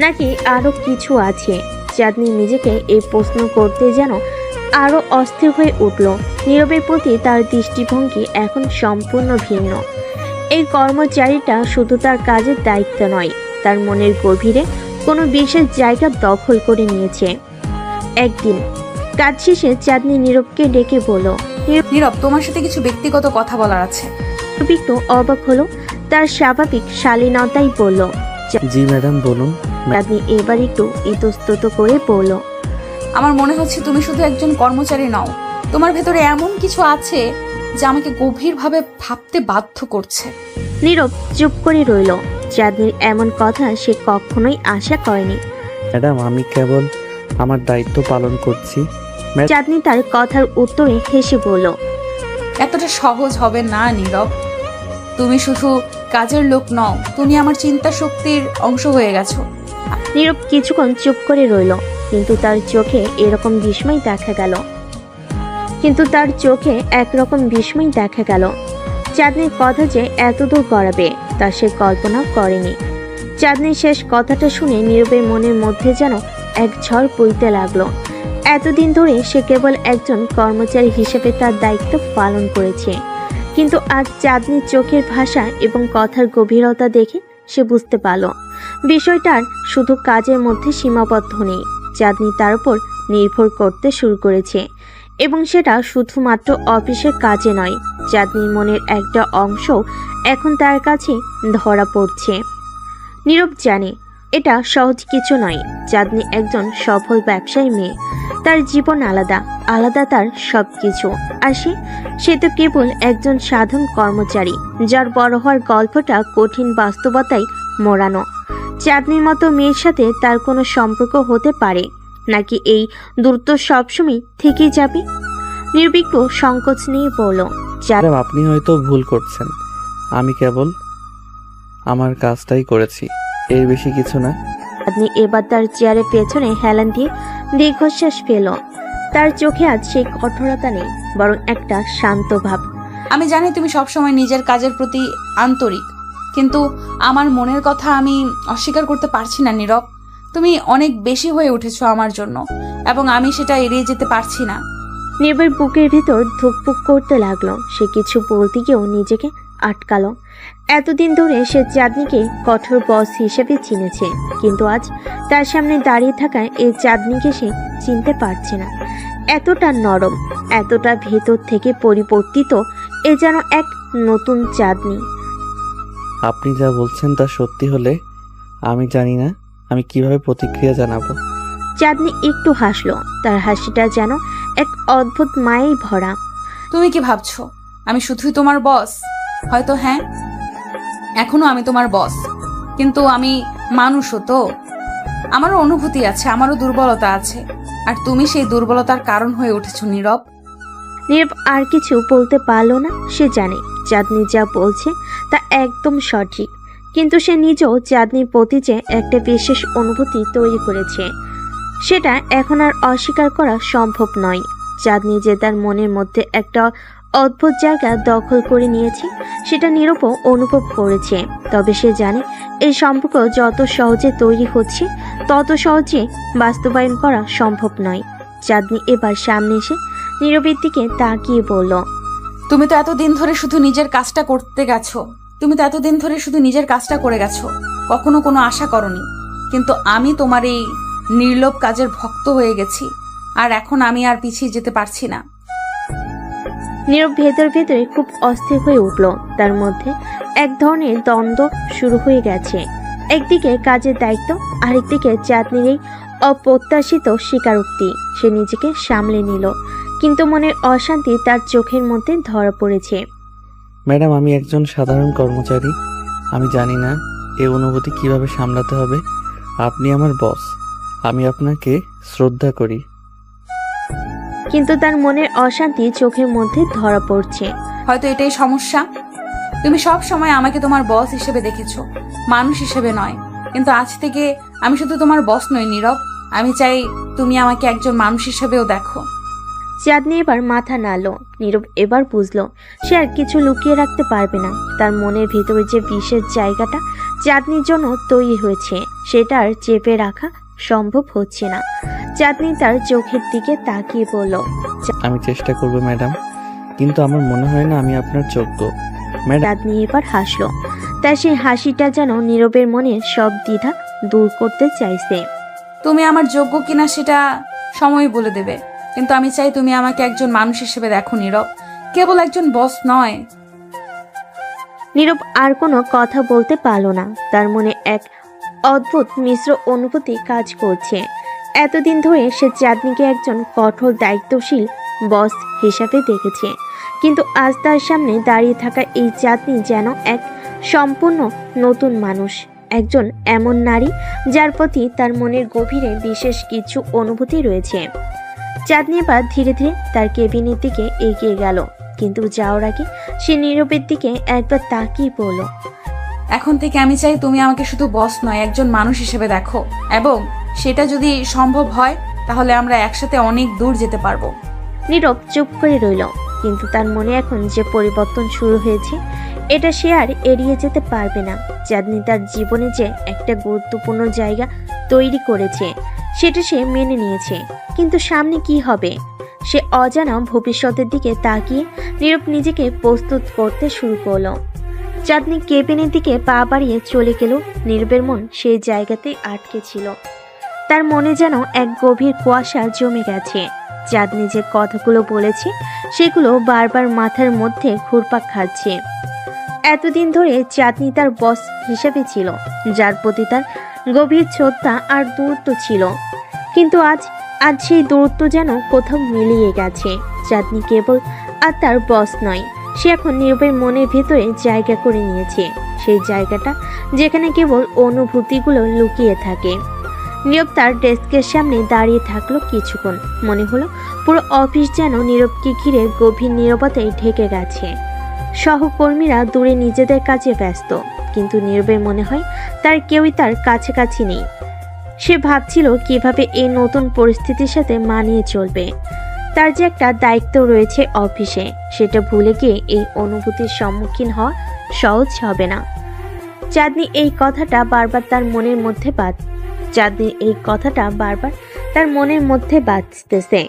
নাকি আরো কিছু আছে? চাঁদনি নিজেকে এই প্রশ্ন করতে যেন আরো অস্থির হয়ে উঠল। নীরবের প্রতি তার দৃষ্টিভঙ্গি এখন সম্পূর্ণ ভিন্ন। এই কর্মচারীটা শুধু তার কাজের দায়িত্ব নয়, তার মনের গভীরে কোনো বিশেষ জায়গা দখল করে নিয়েছে। একদিন কাজ শেষে চাঁদনি নীরবকে ডেকে বলল। নীরব, তোমার সাথে কিছু ব্যক্তিগত কথা বলার আছে। নীরব একটু অবাক হলো। তার স্বাভাবিক শালীনতাই বলল। জি ম্যাডাম, বলুন। চাঁদনি এবার একটু ইতস্তত করে বলল, আমার মনে হচ্ছে তুমি শুধু একজন কর্মচারী নও, তোমার ভেতরে এমন কিছু আছে যা আমাকে গভীরভাবে ভাবতে বাধ্য করছে। নীরব চুপ করে রইল। চাঁদনির এমন কথা সে কখনোই আশা করেনি। ম্যাডাম, আমি কেবল আমার দায়িত্ব পালন করছি। চাঁদনি তার কথার উত্তরে হেসে বলল, এতটা সহজ হবে না নীরব। তুমি শুধু কাজের লোক নও, তুমি আমার চিন্তা শক্তির অংশ হয়ে গেছো। নীরব কিছুক্ষণ চুপ করে রইল, কিন্তু তার চোখে একরকম বিস্ময় দেখা গেল। চাঁদনির কথা যে এতদূর গড়াবে তা সে কল্পনা করেনি। চাঁদনির শেষ কথাটা শুনে নীরবের মনের মধ্যে যেন এক ঝড় বইতে লাগলো। এতদিন ধরে সে কেবল একজন কর্মচারী হিসেবে তার দায়িত্ব পালন করেছে, কিন্তু আজ চাঁদনির চোখের ভাষা এবং কথার গভীরতা দেখে সে বুঝতে পারল বিষয়টার শুধু কাজের মধ্যে সীমাবদ্ধ নেই। চাঁদনি তার উপর নির্ভর করতে শুরু করেছে, এবং সেটা শুধুমাত্র অফিসের কাজে নয়। চাঁদনির মনের একটা অংশ এখন তার কাছে ধরা পড়ছে। নীরব জানে এটা সহজ কিছু নয়। চাঁদনি একজন সফল ব্যবসায়ী মেয়ে, তার জীবন আলাদা তার সবকিছু। আর সে তো কেবল একজন সাধারণ কর্মচারী, যার বড় হওয়ার গল্পটা কঠিন বাস্তবতায় মোড়ানো। চাঁদনির মতো মেয়ের সাথে তার কোনো সম্পর্ক হতে পারে নাকি এই দূরত্ব সবসময় থেকেই যাবে? নির্বিঘ্ন সংকোচ নিয়ে বলল, ম্যাডাম, আপনি হয়তো ভুল করছেন। আমি কেবল আমার কাজটাই করেছি, এর বেশি কিছু না। চাঁদনি এবার তার চেয়ারের পেছনে হেলান দিয়ে দীর্ঘশ্বাস ফেল। তার চোখে আজ সেই কঠোরতা নেই, বরং একটা শান্ত ভাব। আমি জানি তুমি সবসময় নিজের কাজের প্রতি আন্তরিক, কিন্তু আমার মনের কথা আমি অস্বীকার করতে পারছি না নীরব। তুমি অনেক বেশি হয়ে উঠেছো আমার জন্য, এবং আমি সেটা এড়িয়ে যেতে পারছি না। নীরবের বুকের ভিতর ধুকপুক করতে লাগলো। সে কিছু বলতে গিয়েও নিজেকে আটকালো। এতদিন ধরে সে চাঁদনিকে কঠোর বস হিসেবে চিনেছে, কিন্তু আজ তার সামনে দাঁড়িয়ে থাকা এই চাঁদনিকে সে চিনতে পারছে না। এতটা নরম, এতটা ভেতর থেকে পরিবর্তিত, এ যেন এক নতুন চাঁদনি। আপনি যা বলছেন তা সত্যি হলে আমি জানি না আমি কিভাবে প্রতিক্রিয়া জানাবো। চাঁদনি একটু হাসলো। তার হাসিটা যেন এক অদ্ভুত মায়ায় ভরা। তুমি কি ভাবছো আমি শুধুই তোমার বস? হয়তো হ্যাঁ, এখনো আমি তোমার বস, কিন্তু আমি মানুষও তো। আমারও অনুভূতি আছে, আমারও দুর্বলতা আছে, আর তুমি সেই দুর্বলতার কারণ হয়ে উঠেছো নীরব। নীরব আর কিছু বলতে পারলো না। সে জানে চাঁদনি যা বলছে তা একদম সঠিক, কিন্তু সে নিজেও চাঁদনির প্রতি যে একটা বিশেষ অনুভূতি তৈরি করেছে, সেটা এখন আর অস্বীকার করা সম্ভব নয়। চাঁদনি যে তার মনের মধ্যে একটা অদ্ভুত জায়গা দখল করে নিয়েছে সেটা নীরবও অনুভব করেছে। তবে সে জানে এই সম্পর্ক যত সহজে তৈরি হচ্ছে তত সহজে বাস্তবায়ন করা সম্ভব নয়। চাঁদনি এবার সামনে এসে নীরবের দিকে তাকিয়ে বলল, তুমি তো এতদিন ধরে শুধু নিজের কাজটা করতে গেছো, তুমি তো এতদিন ধরে শুধু নিজের কাজটা করে গেছো, কখনো কোনো আশা করনি। কিন্তু আমি তোমার এই নির্লোভ কাজের ভক্ত হয়ে গেছি, আর এখন আমি আর পিছিয়ে যেতে পারছি না। নীরব ভেতরে খুব অস্থির হয়ে উঠল। তার মধ্যে এক ধরনের দ্বন্দ্ব শুরু হয়ে গেছে। একদিকে কাজের দায়িত্ব, আরেকদিকে চাঁদনির এই অপ্রত্যাশিত স্বীকারোক্তি। সে নিজেকে সামলে নিল, কিন্তু মনের অশান্তি তার চোখের মধ্যে ধরা পড়েছে। ম্যাডাম, আমি একজন সাধারণ কর্মচারী। আমি জানি না এই অনুভূতি কিভাবে সামলাতে হবে। আপনি আমার বস, আমি আপনাকে শ্রদ্ধা করি। কিন্তু তার মনের অশান্তি চোখের মধ্যে ধরা পড়ছে। হয়তো এটাই সমস্যা। তুমি সব সময় আমাকে তোমার বস হিসেবে দেখেছো, মানুষ হিসেবে নয়। কিন্তু আজ থেকে আমি শুধু তোমার বস নই নীরব, আমি চাই তুমি আমাকে একজন মানুষ হিসেবেও দেখো। চাঁদনি এবার মাথা নাড়ল। নীরব এবার বুঝলো সে আর কিছু লুকিয়ে রাখতে পারবে না। তার মনের ভিতরে যে বিশেষ জায়গাটা চাঁদনির জন্য তৈরি হয়েছে সেটা আর চেপে রাখা সম্ভব হচ্ছে না। চাঁদনি তার চোখের দিকে তাকিয়ে বলল, আমি চেষ্টা করব ম্যাডাম, কিন্তু আমার মনে হয় না আমি আপনার যোগ্য। ম্যাডাম, চাঁদনি এবার হাসলো। তার সেই হাসিটা যেন নীরবের মনে সব দ্বিধা দূর করতে চাইছে। তুমি আমার যোগ্য কিনা সেটা সময় বলে দেবে, কিন্তু আমি চাই তুমি আমাকে একজন মানুষ হিসেবে দেখো নীরব, কেবল একজন বস নয়। নীরব আর কোনো কথা বলতে পারল না। তার মনে এক অদ্ভুত মিশ্র অনুভূতি কাজ করছে। এতদিন ধরে সে চাঁদনিকে একজন কঠোর দায়িত্বশীল বস হিসাবে দেখেছে, কিন্তু আজ তার সামনে দাঁড়িয়ে থাকা এই চাঁদনি যেন এক সম্পূর্ণ নতুন মানুষ, একজন এমন নারী যার প্রতি তার মনের গভীরে বিশেষ কিছু অনুভূতি রয়েছে। চাঁদনি এবার ধীরে ধীরে তার কেবিনের দিকে এগিয়ে গেল, কিন্তু যাওয়ার আগে সে নীরবের দিকে একবার তাকিয়ে পড়ল। এখন থেকে আমি চাই তুমি আমাকে শুধু বস নয়, একজন মানুষ হিসেবে দেখো, এবং সেটা যদি সম্ভব হয় তাহলে আমরা একসাথে অনেক দূর যেতে পারবো। নীরব চুপ করে রইল, কিন্তু তার মনে এখন যে পরিবর্তন শুরু হয়েছে এটা সে আর এড়িয়ে যেতে পারবে না। চাঁদনি তার জীবনে যে একটা গুরুত্বপূর্ণ জায়গা তৈরি করেছে সেটা সে মেনে নিয়েছে, কিন্তু সামনে কি হবে সে অজানা ভবিষ্যতের দিকে তাকিয়ে নীরব নিজেকে প্রস্তুত করতে শুরু করলো। চাঁদনি কেবিনের দিকে পা বাড়িয়ে চলে গেল। নীরবের মন সেই জায়গাতেই আটকে ছিল। তার মনে যেন এক গভীর কুয়াশা জমে গেছে। চাঁদনি যে কথাগুলো বলেছে সেগুলো বারবার মাথার মধ্যে ঘুরপাক খাচ্ছে। এতদিন ধরে চাঁদনি তার বস হিসেবে ছিল, যার প্রতি তার গভীর শ্রদ্ধা আর দূরত্ব ছিল, কিন্তু আজ সেই দূরত্ব যেন কোথাও মিলিয়ে গেছে। চাঁদনি কেবল আর তার বস নয়, সে এখন নীরবের মনের ভেতরে জায়গা করে নিয়েছে, সেই জায়গাটা যেখানে কেবল অনুভূতিগুলো লুকিয়ে থাকে। নীরব তার ডেস্কের সামনে দাঁড়িয়ে থাকলো কিছুক্ষণ। মনে হলো পুরো অফিস যেন নীরবকে ঘিরে গভীর নীরবতায় ঢেকে গেছে। সহকর্মীরা দূরে নিজেদের কাজে ব্যস্ত, কিন্তু নীরবের মনে হয় তার কেউই তার কাছাকাছি নেই। সে ভাবছিল কিভাবে এই নতুন পরিস্থিতির সাথে মানিয়ে চলবে। তার যে একটা দায়িত্ব রয়েছে অফিসে, সেটা ভুলে গিয়ে এই অনুভূতির সম্মুখীন হওয়া সহজ হবে না। চাঁদনি এই কথাটা বারবার তার মনের মধ্যে বাজতেছে।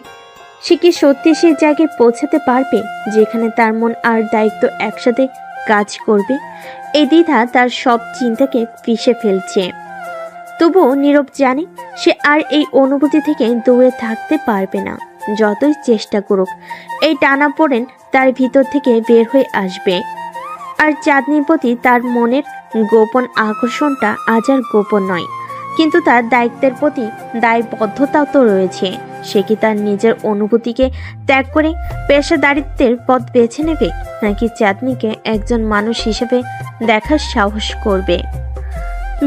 সে কি সত্যি সেই জায়গায় পৌঁছাতে পারবে যেখানে তার মন আর দায়িত্ব একসাথে কাজ করবে? এই দ্বিধা তার সব চিন্তাকে পিষে ফেলছে। তবুও নীরব জানে সে আর এই অনুভূতি থেকে দূরে থাকতে পারবে না। যতই চেষ্টা করুক, এই টানাপোড়েন তার ভিতর থেকে বের হয়ে আসবে। আর চাঁদনির প্রতি তার মনের গোপন আকর্ষণটা আজ আর গোপন নয়, কিন্তু তার দায়িত্বের প্রতি দায়বদ্ধতাও তো রয়েছে। সে কি তার নিজের অনুভূতিকে ত্যাগ করে পেশাদারিত্বের পথ বেছে নেবে, নাকি চাঁদনিকে একজন মানুষ হিসেবে দেখার সাহস করবে?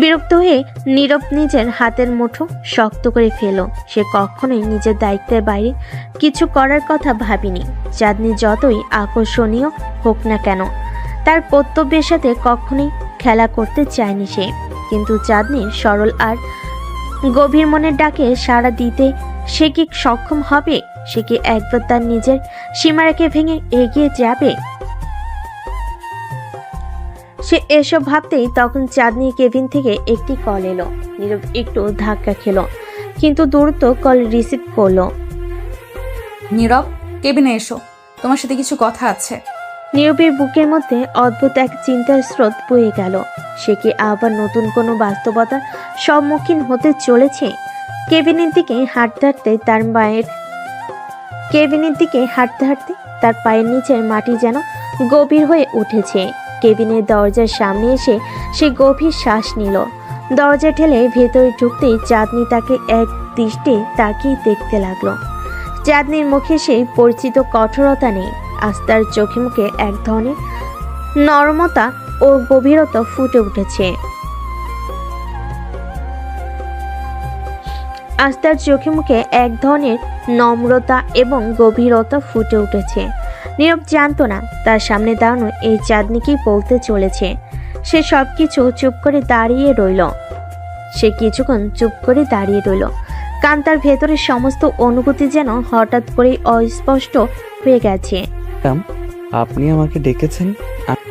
বিরক্ত হয়ে নীরব নিজের হাতের মুঠো শক্ত করে ফেল। সে কখনোই নিজের দায়িত্বের বাইরে কিছু করার কথা ভাবেনি। চাঁদনি যতই আকর্ষণীয় হোক না কেন, তার কর্তব্যের সাথে কখনোই খেলা করতে চায়নি সে। কিন্তু চাঁদনির সরল আর গভীর মনের ডাকে সাড়া দিতে সে কি সক্ষম হবে? সে কি একবার তার নিজের সীমারেখে ভেঙে এগিয়ে যাবে? সে এসব ভাবতেই তখন চাঁদনি কেবিন থেকে একটি কল এলো। নীরব একটু ধাক্কা খেলো, কিন্তু দ্রুত কল রিসিভ করলো। নীরব, কেবিনে এসো, তোমার সাথে কিছু কথা আছে। নীরবের বুকের মধ্যে অদ্ভুত এক চিন্তার স্রোত বয়ে গেল। সে কি আবার নতুন কোনো বাস্তবতার সম্মুখীন হতে চলেছে? কেবিনের দিকে হাঁটতে হাঁটতে তার পায়ের নিচের মাটি যেন গভীর হয়ে উঠেছে। কেবিনের দরজার সামনে এসে সে গভীর শ্বাস নিল। দরজা ঠেলে ভেতরে ঢুকতেই চাঁদনি তাকে এক দৃষ্টে তাকিয়ে দেখতে লাগলো। চাঁদনির মুখে সেই পরিচিত কঠোরতা নেই, আজ তার চোখে মুখে এক ধরনের নরমতা ও গভীরতা ফুটে উঠেছে। আজ তার চোখে মুখে এক ধরনের নম্রতা এবং গভীরতা ফুটে উঠেছে। নীরব জানতো না তার সামনে দাঁড়ানো এই চাঁদনিকেই বলতে চলেছে। সে সবকিছু চুপ করে দাঁড়িয়ে রইল। কিছুক্ষণ চুপ করে দাঁড়িয়ে রইল। কান্তার ভেতরের সমস্ত অনুভূতি যেন হঠাৎ করেই অস্পষ্ট হয়ে গেছে। আপনি আমাকে ডেকেছেন?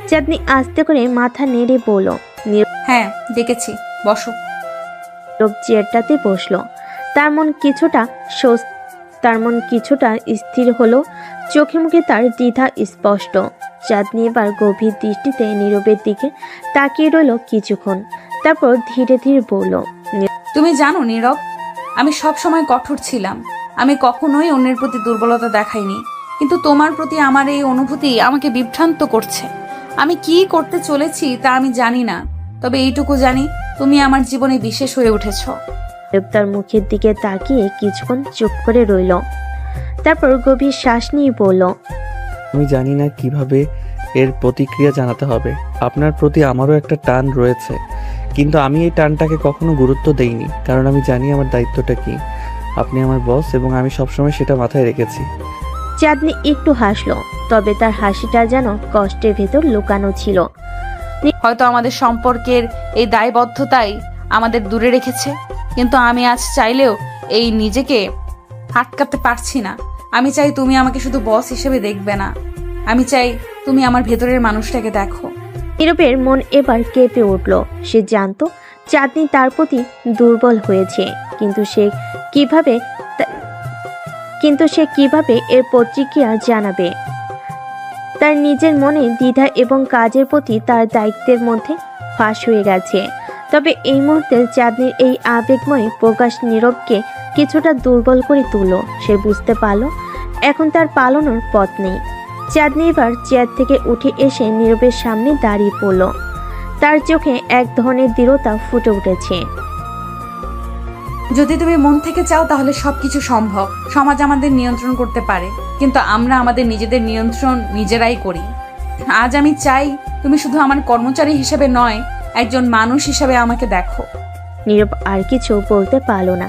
চাঁদনি আস্তে করে মাথা নেড়ে বলল। হ্যাঁ, ডেকেছি, বসো। নীরব চেয়ারটাতে বসলো। তার মন কিছুটা স্থির হলো। চোখে মুখে তার দ্বিধা স্পষ্ট। চাঁদনি এবার গভীর দৃষ্টিতে নীরবের দিকে তাকিয়ে রইল কিছুক্ষণ, তারপর ধীরে ধীরে বলল। তুমি জানো নীরব, আমি সব সময় কঠোর ছিলাম। আমি কখনোই অন্যের প্রতি দুর্বলতা দেখাইনি, কিন্তু তোমার প্রতি আমার এই অনুভূতি আমাকে বিভ্রান্ত করছে। আমি কি করতে চলেছি তা আমি জানি না, তবে এইটুকু জানি তুমি আমার জীবনে বিশেষ হয়ে উঠেছো। তার মুখের দিকে তাকিয়ে কিছুক্ষণ চুপ করে রইল, তারপর গভীর শ্বাস নিয়ে বলল। আমি জানি না কিভাবে এর প্রতিক্রিয়া জানাতে হবে। আপনার প্রতি আমারও একটা টান রয়েছে, কিন্তু আমি এই টানটাকে কখনো গুরুত্ব দেইনি, কারণ আমি জানি আমার দায়িত্বটা কি। আপনি আমার বস এবং আমি সবসময় সেটা মাথায় রেখেছি। চাঁদনি একটু হাসলো, তবে তার হাসিটা যেন কষ্টের ভেতর লুকানো ছিল। হয়তো আমাদের সম্পর্কের এই দায়বদ্ধতাই আমাদের দূরে রেখেছে, কিন্তু আমি আজ চাইলেও এই নিজেকে আটকাতে পারছি না। আমি চাই তুমি আমাকে শুধু বস হিসেবে দেখবে না, আমি চাই তুমি আমার ভেতরের মানুষটাকে দেখো। নীরবের মন এবার কেঁপে উঠল। সে জানতো চাঁদনি তার প্রতি দুর্বল হয়েছে, কিন্তু সে কিভাবে এর প্রতিক্রিয়া জানাবে? তার নিজের মনে দ্বিধা এবং কাজের প্রতি তার দায়িত্বের মধ্যে ফাঁস হয়ে গেছে। তবে এই মুহূর্তে চাঁদনির এই আবেগময় প্রকাশ নীরবকে কিছুটা দুর্বল করে তুলল। সে বুঝতে পারল এখন তার পালানোর পথ নেই। চাঁদনি এবার চেয়ার থেকে উঠে এসে নীরবের সামনে দাঁড়িয়ে পড়ল। তার চোখে এক ধরনের দৃঢ়তা ফুটে উঠেছে। যদি তুমি মন থেকে চাও তাহলে সবকিছু সম্ভব। সমাজ আমাদের নিয়ন্ত্রণ করতে পারে, কিন্তু আমরা আমাদের নিজেদের নিয়ন্ত্রণ নিজেরাই করি। আজ আমি চাই তুমি শুধু আমার কর্মচারী হিসেবে নয়, একজন মানুষ হিসেবে আমাকে দেখো। নীরব আর কিছু বলতে পারল না।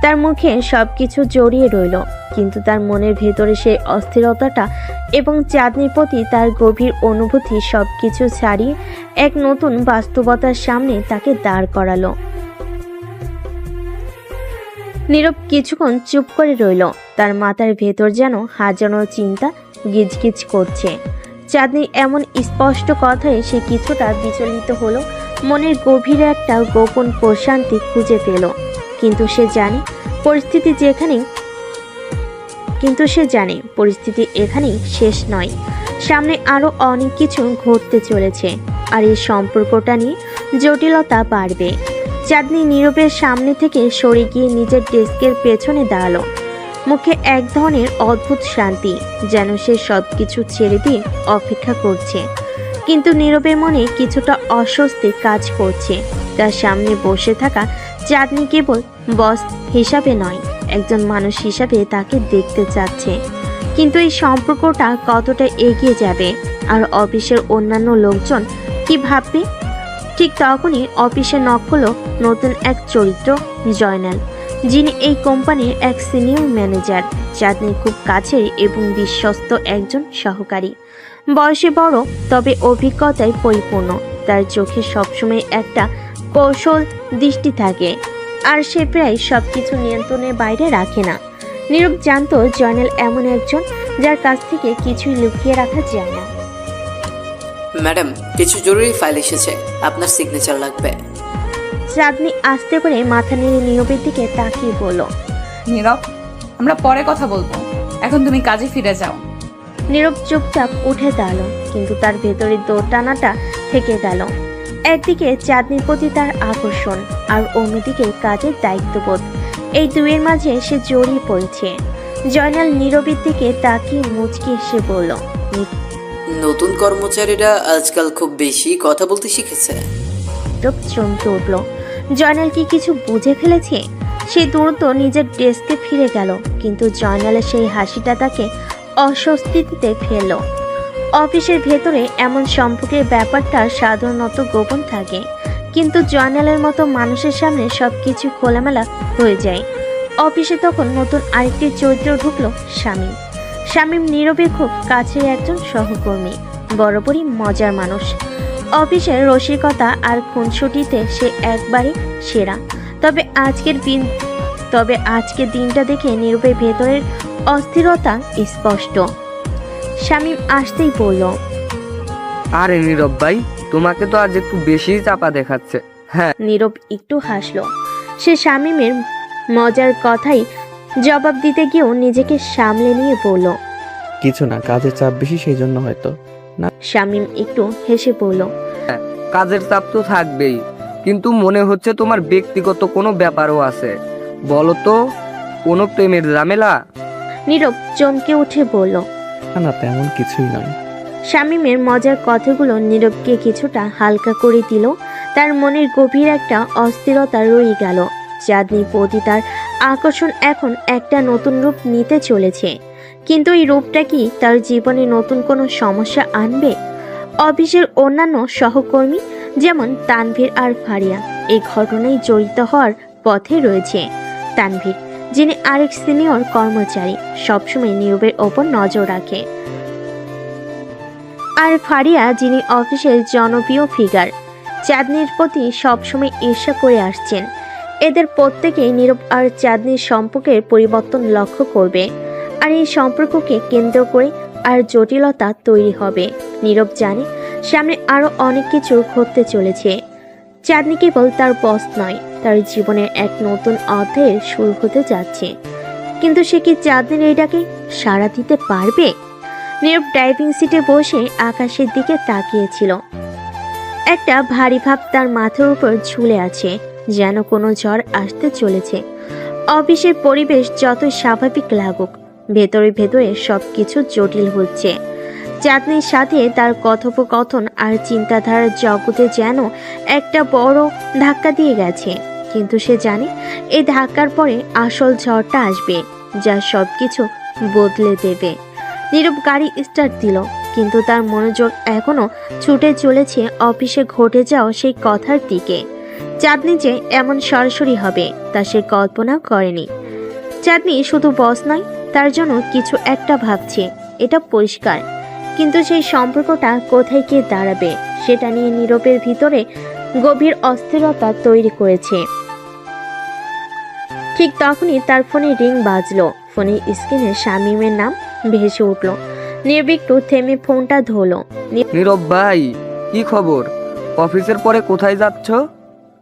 তার মুখে সবকিছু জড়িয়ে রইল, কিন্তু তার মনের ভেতরে সেই অস্থিরতাটা এবং চাঁদনির প্রতি তার গভীর অনুভূতি সবকিছু ছাড়িয়ে এক নতুন বাস্তবতার সামনে তাকে দাঁড় করালো। নীরব কিছুক্ষণ চুপ করে রইল। তার মাথার ভেতর যেন হাজারো চিন্তা গিজগিজ করছে। চাঁদনির এমন স্পষ্ট কথায় সে কিছুটা বিচলিত হলো। মনের গভীরে একটা গোপন প্রশান্তি খুঁজে পেল, কিন্তু সে জানে পরিস্থিতি এখানেই শেষ নয়। সামনে আরো অনেক কিছু ঘটতে চলেছে, আর এই সম্পর্কটা নিয়ে জটিলতা বাড়বে। চাঁদনি নীরবের সামনে থেকে সরে গিয়ে নিজের ডেস্কের পেছনে দাঁড়ালো। মুখে এক ধরনের অদ্ভুত শান্তি, যেন সে সবকিছু ছেড়ে দিয়ে অপেক্ষা করছে। কিন্তু নীরবের মনে কিছুটা অস্বস্তি কাজ করছে। তার সামনে বসে থাকা চাঁদনি কেবল বস হিসাবে নয়, একজন মানুষ হিসাবে তাকে দেখতে চাচ্ছে। কিন্তু এই সম্পর্কটা কতটা এগিয়ে যাবে, আর অফিসের অন্যান্য লোকজন কি ভাববে? ঠিক তখনই অফিসে নক হলো নতুন এক চরিত্র, জয়নাল, যিনি এই কোম্পানির এক সিনিয়র ম্যানেজার। চাঁদনির খুব কাছের এবং বিশ্বস্ত একজন সহকারী। বয়সে বড়, তবে অভিজ্ঞতায় পরিপূর্ণ। তার চোখে সবসময় একটা কৌশল দৃষ্টি থাকে, আর সে প্রায় সবকিছু নিয়ন্ত্রণের বাইরে রাখে না। নীরব জানতো জয়নাল এমন একজন যার কাছ থেকে কিছুই লুকিয়ে রাখা যায় না। ম্যাডাম, কিছু জরুরি ফাইল এসেছে, আপনার সিগনেচার লাগবে। চাঁদনি আস্তে করে মাথা নেড়ে নীরবের দিকে তাকিয়ে বলল। নীরব, আমরা পরে কথা বলবো, এখন তুমি কাজে ফিরে যাও। নীরব চুপচাপ উঠে দাঁড়ালো, কিন্তু তার ভেতরে দোটানাটা থেকে গেল। একদিকে চাঁদনির প্রতি তার আকর্ষণ, আর অন্যদিকে কাজের দায়িত্ববোধ। এই দুয়ের মাঝে সে জড়িয়ে পড়েছে। জয়নাল নীরবের দিকে তাকিয়ে মুচকি এসে বলল। নতুন কর্মচারীরা আজকাল খুব বেশি কথা বলতে শিখেছে। নীরব চমকে উঠল। জয়নাল কি কিছু বুঝে ফেলেছে? সে দ্রুত নিজের ডেস্কে ফিরে গেল, কিন্তু জয়নালের সেই হাসিটা তাকে অস্বস্তিতে ফেলল। অফিসের ভেতরে এমন সম্পর্কের ব্যাপারটা সাধারণত গোপন থাকে, কিন্তু জয়নালের মতো মানুষের সামনে সবকিছু খোলামেলা হয়ে যায়। অফিসে তখন নতুন আরেকটি চরিত্র ঢুকলো, শামীম। শামীম নীরবের খুব কাছের একজন সহকর্মী, বরাবরই মজার মানুষ। অফিসের রসিকতা আর খুনসুটিতে সে একবারে সেরা। তবে আজকের দিনটা দেখে নীরবের ভেতরের অস্থিরতা স্পষ্ট। শামীম আসতেই বলল। আরে নীরব ভাই, তোমাকে তো আজ একটু বেশি চাপা দেখাচ্ছে। হ্যাঁ। নীরব একটু হাসলো। সে শামীমের মজার কথাই জবাব দিতে গিয়েও নিজেকে সামলে নিয়ে বলল। কিছু না, কাজের চাপ বেশি, সেই জন্য হয়তো। শামীম একটু হেসে বলল। কাজের চাপ তো থাকবেই, কিন্তু মনে হচ্ছে তোমার ব্যক্তিগত কোনো ব্যাপারও আছে। বলো তো, কোনো প্রেমের ঝামেলা? নীরব চমকে উঠে বলল। না, তেমন কিছুই নয়। শামীমের মজার কথাগুলো নীরবকে কিছুটা হালকা করে দিল। তার মনের গভীর একটা অস্থিরতা রয়ে গেল। চাঁদনির প্রতি তার আকর্ষণ এখন একটা নতুন রূপ নিতে চলেছে, কিন্তু এই রূপটা কি তার জীবনে নতুন কোনো সমস্যা আনবে? অফিসের অন্যান্য সহকর্মী যেমন তানভীর আর ফারিয়া এই ঘটনায় জড়িত হওয়ার পথে রয়েছে। তানভীর, যিনি আরেক সিনিয়র কর্মচারী, সবসময় নীরবের ওপর নজর রাখে, আর ফারিয়া, যিনি অফিসের জনপ্রিয় ফিগার, চাঁদনির প্রতি সবসময় ঈর্ষা করে আসছেন। এদের প্রত্যেকেই নীরব আর চাঁদনির সম্পর্কের পরিবর্তন লক্ষ্য করবে, আর এই সম্পর্ককে কেন্দ্র করে আর জটিলতা তৈরি হবে। নীরব জানে সামনে আরো অনেক কিছু ঘটতে চলেছে। চাঁদনি কেবল তার বস নয়, তার জীবনের এক নতুন অধ্যায়ের শুরু হতে যাচ্ছে। কিন্তু সে কি চাঁদনির এই ডাকে সাড়া দিতে পারবে? নীরব ড্রাইভিং সিটে বসে আকাশের দিকে তাকিয়েছিল। একটা ভারী ভাব তার মাথার উপর ঝুলে আছে, যেন কোনো ঝড় আসতে চলেছে। অফিসের পরিবেশ যতই স্বাভাবিক লাগুক, ভেতরে ভেতরে সবকিছু জটিল হচ্ছে। চাঁদনির সাথে তার কথোপকথন আর চিন্তাধারার জগতে যেন একটা বড় ধাক্কা দিয়ে গেছে, কিন্তু সে জানে এই ধাক্কার পরে আসল ঝড়টা আসবে, যা সবকিছু বদলে দেবে। নীরব গাড়ি স্টার্ট দিল, কিন্তু তার মনোযোগ এখনো ছুটে চলেছে অফিসে ঘটে যাওয়া সেই কথার দিকে। চাঁদনি যে এমন সরাসরি হবে তা সে কল্পনা করেনি। চাঁদনি শুধু বস নয়, তার জন্য কিছু একটা ভাবছে, এটা পরিষ্কার। কিন্তু সেই সম্পর্কটা কোথায় গিয়ে দাঁড়াবে সেটা নিয়ে নীরবের ভিতরে গভীর অস্থিরতা তৈরি করেছে। ঠিক তখনই তার ফোনে রিং বাজলো। ফোনের স্ক্রিনে শামীমের নাম ভেসে উঠল। নীরব একটু থেমে ফোনটা ধরলো। নীরব ভাই, কি খবর? অফিসের পরে কোথায় যাচ্ছ?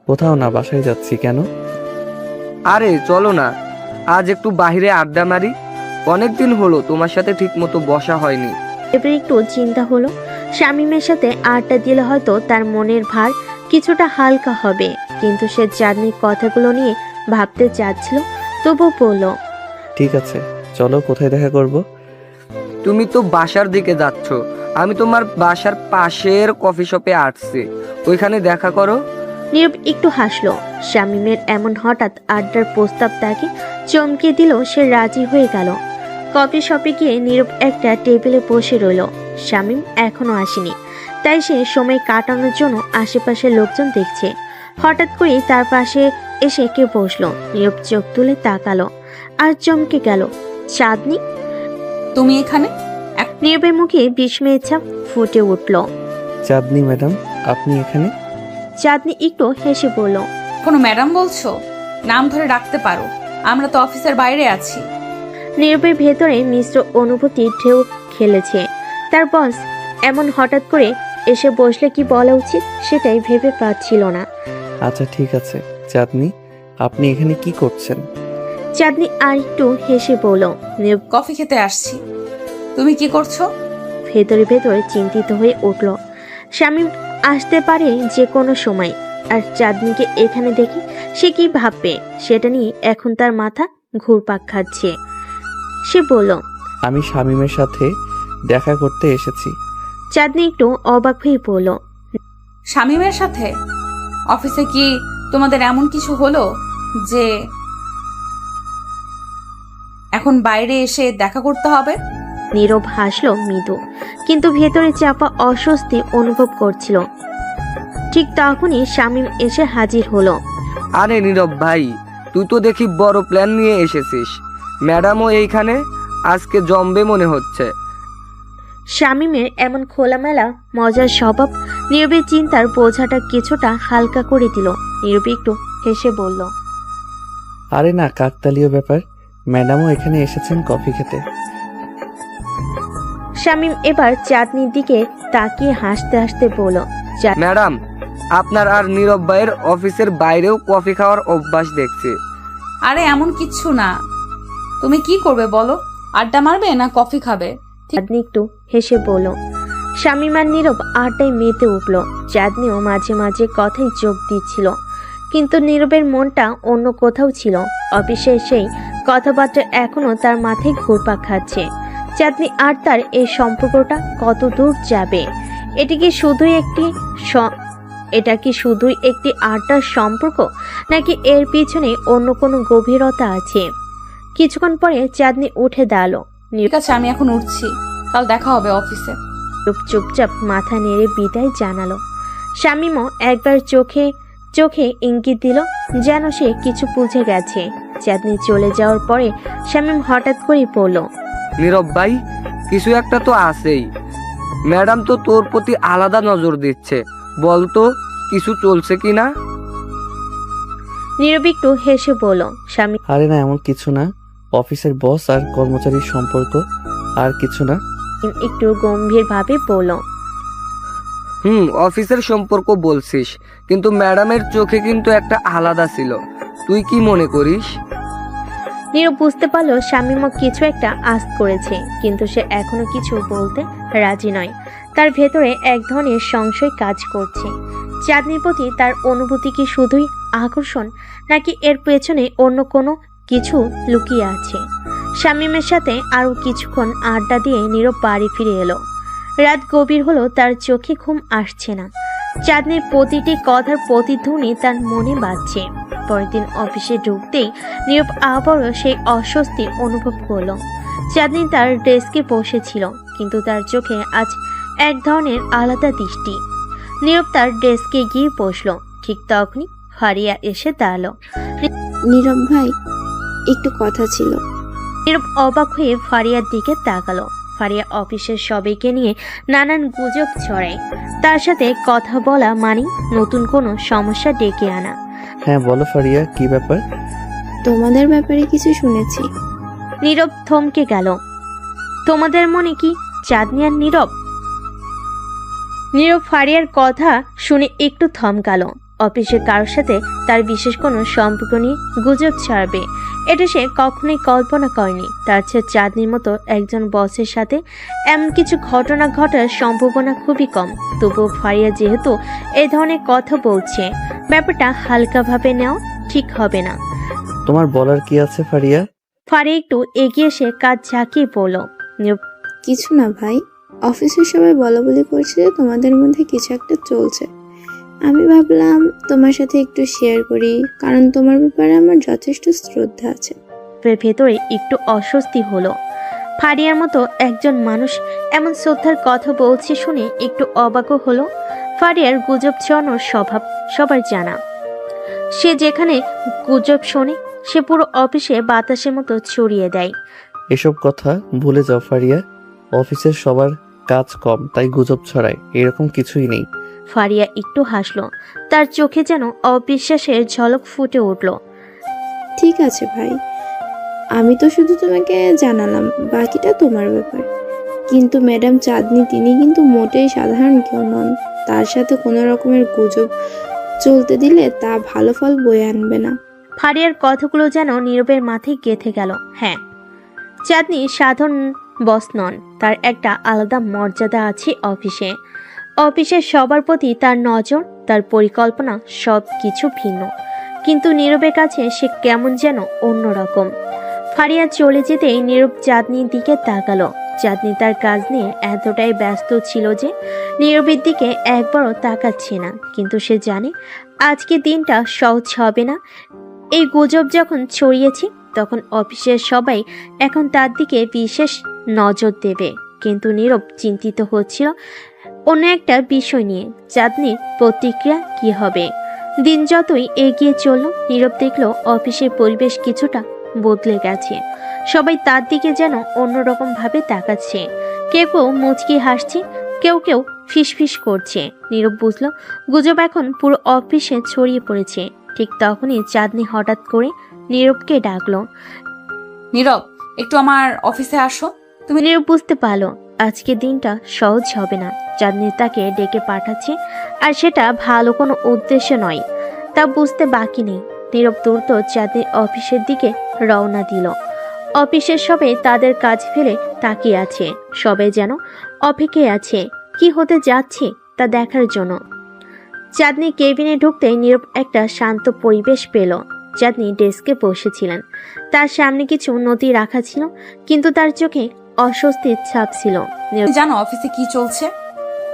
কোথাও না, বাসায় যাচ্ছি। কেন? আরে চলো না, আজ একটু বাইরে আড্ডা মারি। অনেকদিন হলো তোমার সাথে ঠিক মতো বসা হয়নি। এবার একটু চিন্তা হলো, শামীমের সাথে আড্ডা দিলে হয়তো তার মনের ভার কিছুটা হালকা হবে, কিন্তু সে চাঁদনির কথাগুলো নিয়ে ভাবতে চাচ্ছিল। তবু বলল, ঠিক আছে, চলো। কোথায় দেখা করব? তুমি তো বাসার দিকে যাচ্ছ, আমি তোমার বাসার পাশের কফি শপে আসছি, ওইখানে দেখা করো। নীরব একটু হাসলো। শামীমের এমন হঠাৎ আড্ডার প্রস্তাব তাকে চমকে দিল। সে রাজি হয়ে গেল। কফি শপে গিয়ে নীরব একটা টেবিলে বসে রইল। শামীম এখনো আসেনি, তাই সে সময় কাটানোর জন্য আশেপাশের লোকজন দেখছে। হঠাৎ করেই তার পাশে এসে কেউ বসলো। নীরব চোখ তুলে তাকালো আর চমকে গেল। চাঁদনি, তুমি এখানে? নীরবের মুখে বিস্ময়ের ছাপ ফুটে উঠল। চাঁদনি ম্যাডাম, আপনি এখানে? চাঁদনি একটু হেসে বলল, কোনো ম্যাডাম বলছো? নাম ধরে ডাকতে পারো, আমরা তো অফিসের বাইরে আছি। নীরবের ভেতরে মিশ্র অনুভূতি ঢেউ খেলেছে। তার বস এমন হঠাৎ করে এসে বসলে কি বলা উচিত সেটাই ভেবে পাচ্ছিল না। আচ্ছা ঠিক আছে। চাঁদনি, আপনি এখানে কি করছেন? চাঁদনি আর একটু হেসে বলল। নীরব কফি খেতে আসছি। তুমি কি করছো? ভেতরে ভেতরে চিন্তিত হয়ে উঠল। শামীম আসতে পারে যে কোনো সময়, আর চাঁদনিকে এখানে দেখে সে কি ভাববে সেটা নিয়ে এখন তার মাথা ঘুরপাক খাচ্ছে। সে বলল। আমি শামীমের সাথে দেখা করতে এসেছি। চাঁদনি একটু অবাক হয়ে বলল। শামীমের সাথে? অফিসে কি তোমাদের এমন কিছু হলো যে এখন বাইরে এসে দেখা করতে হবে? নীরব হাসলো মৃদু, কিন্তু ভেতরে চাপা অস্বস্তি অনুভব করছিল। ঠিক তখনই শামীম এসে হাজির হলো। আরে নীরব ভাই, তুই তো দেখি বড় প্ল্যান নিয়ে এসেছিস। ম্যাডামও এইখানে, আজকে জমবে মনে হচ্ছে। শামীমের এমন খোলামেলা মজার স্বভাব নীরবের চিন্তার বোঝাটা কিছুটা হালকা করে দিল। নীরব একটু হেসে বলল। আরে না, কাকতালীয় ব্যাপার। ম্যাডামও এখানে এসেছেন কফি খেতে। শামীম এবার চাঁদনির দিকে তাকিয়ে হাসতে হাসতে বলল। ম্যাডাম, আপনার আর নীরব ভাইয়ের অফিসের বাইরেও কফি খাওয়ার অভ্যাস দেখছি। আরে এমন কিচ্ছু না। তুমি কি করবে বলো? আড্ডা মারবে না কফি খাবে? চাঁদনি একটু হেসে বলল। শামীম আর নীরব আড্ডায় মেতে উঠল। চাঁদনিও মাঝে মাঝে কথায় যোগ দিচ্ছিল, কিন্তু নীরবের মনটা অন্য কোথাও ছিল। অফিসের সেই কথাবার্তা এখনো তার মাথায় ঘুরপাক খাচ্ছে। চাঁদনি আর তার এই সম্পর্কটা কত দূর যাবে? এটা কি শুধুই একটি আড্ডার সম্পর্ক, নাকি এর পিছনে অন্য কোনো গভীরতা আছে? কিছুক্ষণ পরে চাঁদনি উঠে দাঁড়ালো। ঠিক আছে, আমি এখন উঠছি। কাল দেখা হবে অফিসে। নীরব চুপচাপ মাথা নেড়ে বিদায় জানালো। শামীমও একবার চোখে চোখে ইঙ্গিত দিল, যেন সে কিছু বুঝে গেছে। চাঁদনি চলে যাওয়ার পরে শামীম হঠাৎ করে বলল। নীরব ভাই, কিছু একটা তো আছেই। ম্যাডাম তো তোর প্রতি আলাদা নজর দিচ্ছে। বলতো কিছু চলছে কিনা? নীরব একটু হেসে বলল। শামীম আরে না, এমন কিছু না। অফিসের বস আর কর্মচারীর সম্পর্ক, আর কিছু না। একটু গম্ভীর ভাবে বলল। অফিসের সম্পর্ক বলছিস, কিন্তু ম্যাডামের চোখে কিন্তু একটা আলাদা ছিল। তুই কি মনে করিস? নীরব বুঝতে পারলো শামীমও কিছু একটা আঁচ করেছে, কিন্তু সে এখনো কিছু বলতে রাজি নয়। তার ভেতরে এক ধরনের সংশয় কাজ করছে। চাঁদনির প্রতি তার অনুভূতি কি শুধুই আকর্ষণ, নাকি এর পেছনে অন্য কোনো কিছু লুকিয়ে আছে? শামীমের সাথে আরো কিছুক্ষণ আড্ডা দিয়ে নীরব বাড়ি ফিরে এলো। রাত গভীর হলো, তার চোখে ঘুম আসছে না। চাঁদনির প্রতিটি কথার প্রতিধ্বনি তার মনে বাজছে। পরের দিন অফিসে ঢুকতেই নীরব আবারও সেই অস্বস্তি অনুভব করলো। চাঁদনি তার ডেস্কে বসেছিল, কিন্তু তার চোখে আজ এক ধরনের আলাদা দৃষ্টি। নীরব তার ডেস্কে গিয়ে বসলো। ঠিক তখনই ফারিয়া এসে দাঁড়ালো। নীরব ভাই, একটু কথা ছিল। নীরব অবাক হয়ে ফারিয়ার দিকে তাকালো। ফারিয়া অফিসের সবাইকে নিয়ে নানান গুজব ছড়ায়। তার সাথে কথা বলা মানে নতুন কোনো সমস্যা ডেকে আনা। হ্যাঁ বলো ফারিয়া, কি ব্যাপার? তোমাদের ব্যাপারে কিছু শুনেছি। নীরব থমকে গেল। তোমাদের মনে কি চাঁদনি আর নীরব? নীরব ফারিয়ার কথা শুনে একটু থমকালো। অফিসের কারোর সাথে তার বিশেষ কোনো সম্পর্ক নিয়ে গুজব ছাড়বে, এটা সে কখনোই কল্পনা করেনি। তার চেয়ে চাঁদনির মতো একজন বসের সাথে এমন কিছু ঘটনা ঘটার সম্ভাবনা খুবই কম। তবুও ফারিয়া যেহেতু এই ধরনের কথা বলছে, ব্যাপারটা হালকাভাবে নেওয়া ঠিক হবে না। তোমার বলার কি আছে ফারিয়া? ফারিয়া একটু এগিয়ে এসে কাজ ঝাঁকিয়ে বলল। কিছু না ভাই, অফিসের সবাই বলাবলি করছে যে তোমাদের মধ্যে কিছু একটা চলছে। আমি ভাবলাম তোমার সাথে একটু শেয়ার করি, কারণ তোমার ব্যাপারে আমার যথেষ্ট শ্রদ্ধা আছে। ভেতরে একটু অস্বস্তি হলো। ফারিয়ার মতো একজন মানুষ এমন শ্রদ্ধার কথা বলছে শুনে একটু অবাকও হলো। ফারিয়ার গুজব ছড়ানোর স্বভাব সবার জানা। সে যেখানে গুজব শোনে, সে পুরো অফিসে বাতাসের মতো ছড়িয়ে দেয়। এসব কথা ভুলে যাও ফারিয়া। অফিসের সবার কাজ কম, তাই গুজব ছড়ায়, এরকম কিছুই নেই। ফারিয়া একটু হাসলো। তার চোখে যেন অবিশ্বাসের ঝলক ফুটে উঠল। ঠিক আছে ভাই, আমি তো শুধু তোমাকে জানালাম, বাকিটা তোমার ব্যাপার। কিন্তু ম্যাডাম চাঁদনি তিনি কিন্তু মোটেই সাধারণ কেউ নন। তার সাথে কোনো রকমের গুজব চলতে দিলে তা ভালো ফল বয়ে আনবে না। ফারিয়ার কথাগুলো যেন নীরবের মাথায় গেঁথে গেল। হ্যাঁ, চাঁদনি সাধারণ বস নন, তার একটা আলাদা মর্যাদা আছে অফিসে। অফিসের সবার প্রতি তার নজর, তার পরিকল্পনা সব কিছু ভিন্ন। কিন্তু নীরবের কাছে সে কেমন যেন অন্যরকম। ফারিয়া চলে যেতেই নীরব চাঁদনির দিকে তাকালো। চাঁদনি তার কাজ নিয়ে এতটাই ব্যস্ত ছিল যে নীরবের দিকে একবারও তাকাচ্ছে না। কিন্তু সে জানে আজকে দিনটা সহজ হবে না। এই গুজব যখন ছড়িয়েছে তখন অফিসের সবাই এখন তার দিকে বিশেষ নজর দেবে। কিন্তু নীরব চিন্তিত হচ্ছিল অন্য একটা বিষয় নিয়ে, চাঁদনির প্রতিক্রিয়া কি হবে। দিন যতই এগিয়ে চলল, নীরব দেখল অফিসের পরিবেশ কিছুটা বদলে গেছে। সবাই তার দিকে যেন অন্যরকম ভাবে তাকাচ্ছে। কেউ কেউ মুচকি হাসছে, কেউ কেউ ফিসফিস করছে। নীরব বুঝল গুজব এখন পুরো অফিসে ছড়িয়ে পড়েছে। ঠিক তখনই চাঁদনি হঠাৎ করে নীরবকে ডাকলো। নীরব, একটু আমার অফিসে আসো। নীরব বুঝতে পারলো আজকে দিনটা সহজ হবে না। চাঁদনি তাকে ডেকে পাঠাচ্ছে, আর সেটা ভালো কোনো উদ্দেশ্য নয়, তা বুঝতে বাকি নেই। নীরব দ্রুত চাঁদনির অফিসের দিকে রওনা দিল। অফিসের সবাই তাদের কাজ ফেলে তাকিয়ে আছে। সবাই যেন অপেক্ষায় আছে কি হতে যাচ্ছে তা দেখার জন্য। চাঁদনি কেবিনে ঢুকতেই নীরব একটা শান্ত পরিবেশ পেল। চাঁদনি ডেস্কে বসেছিলেন, তার সামনে কিছু নথি রাখা ছিল, কিন্তু তার চোখে অস্বস্তির ছাপ ছিল। নীরব তুমি জানো অফিসে কি চলছে?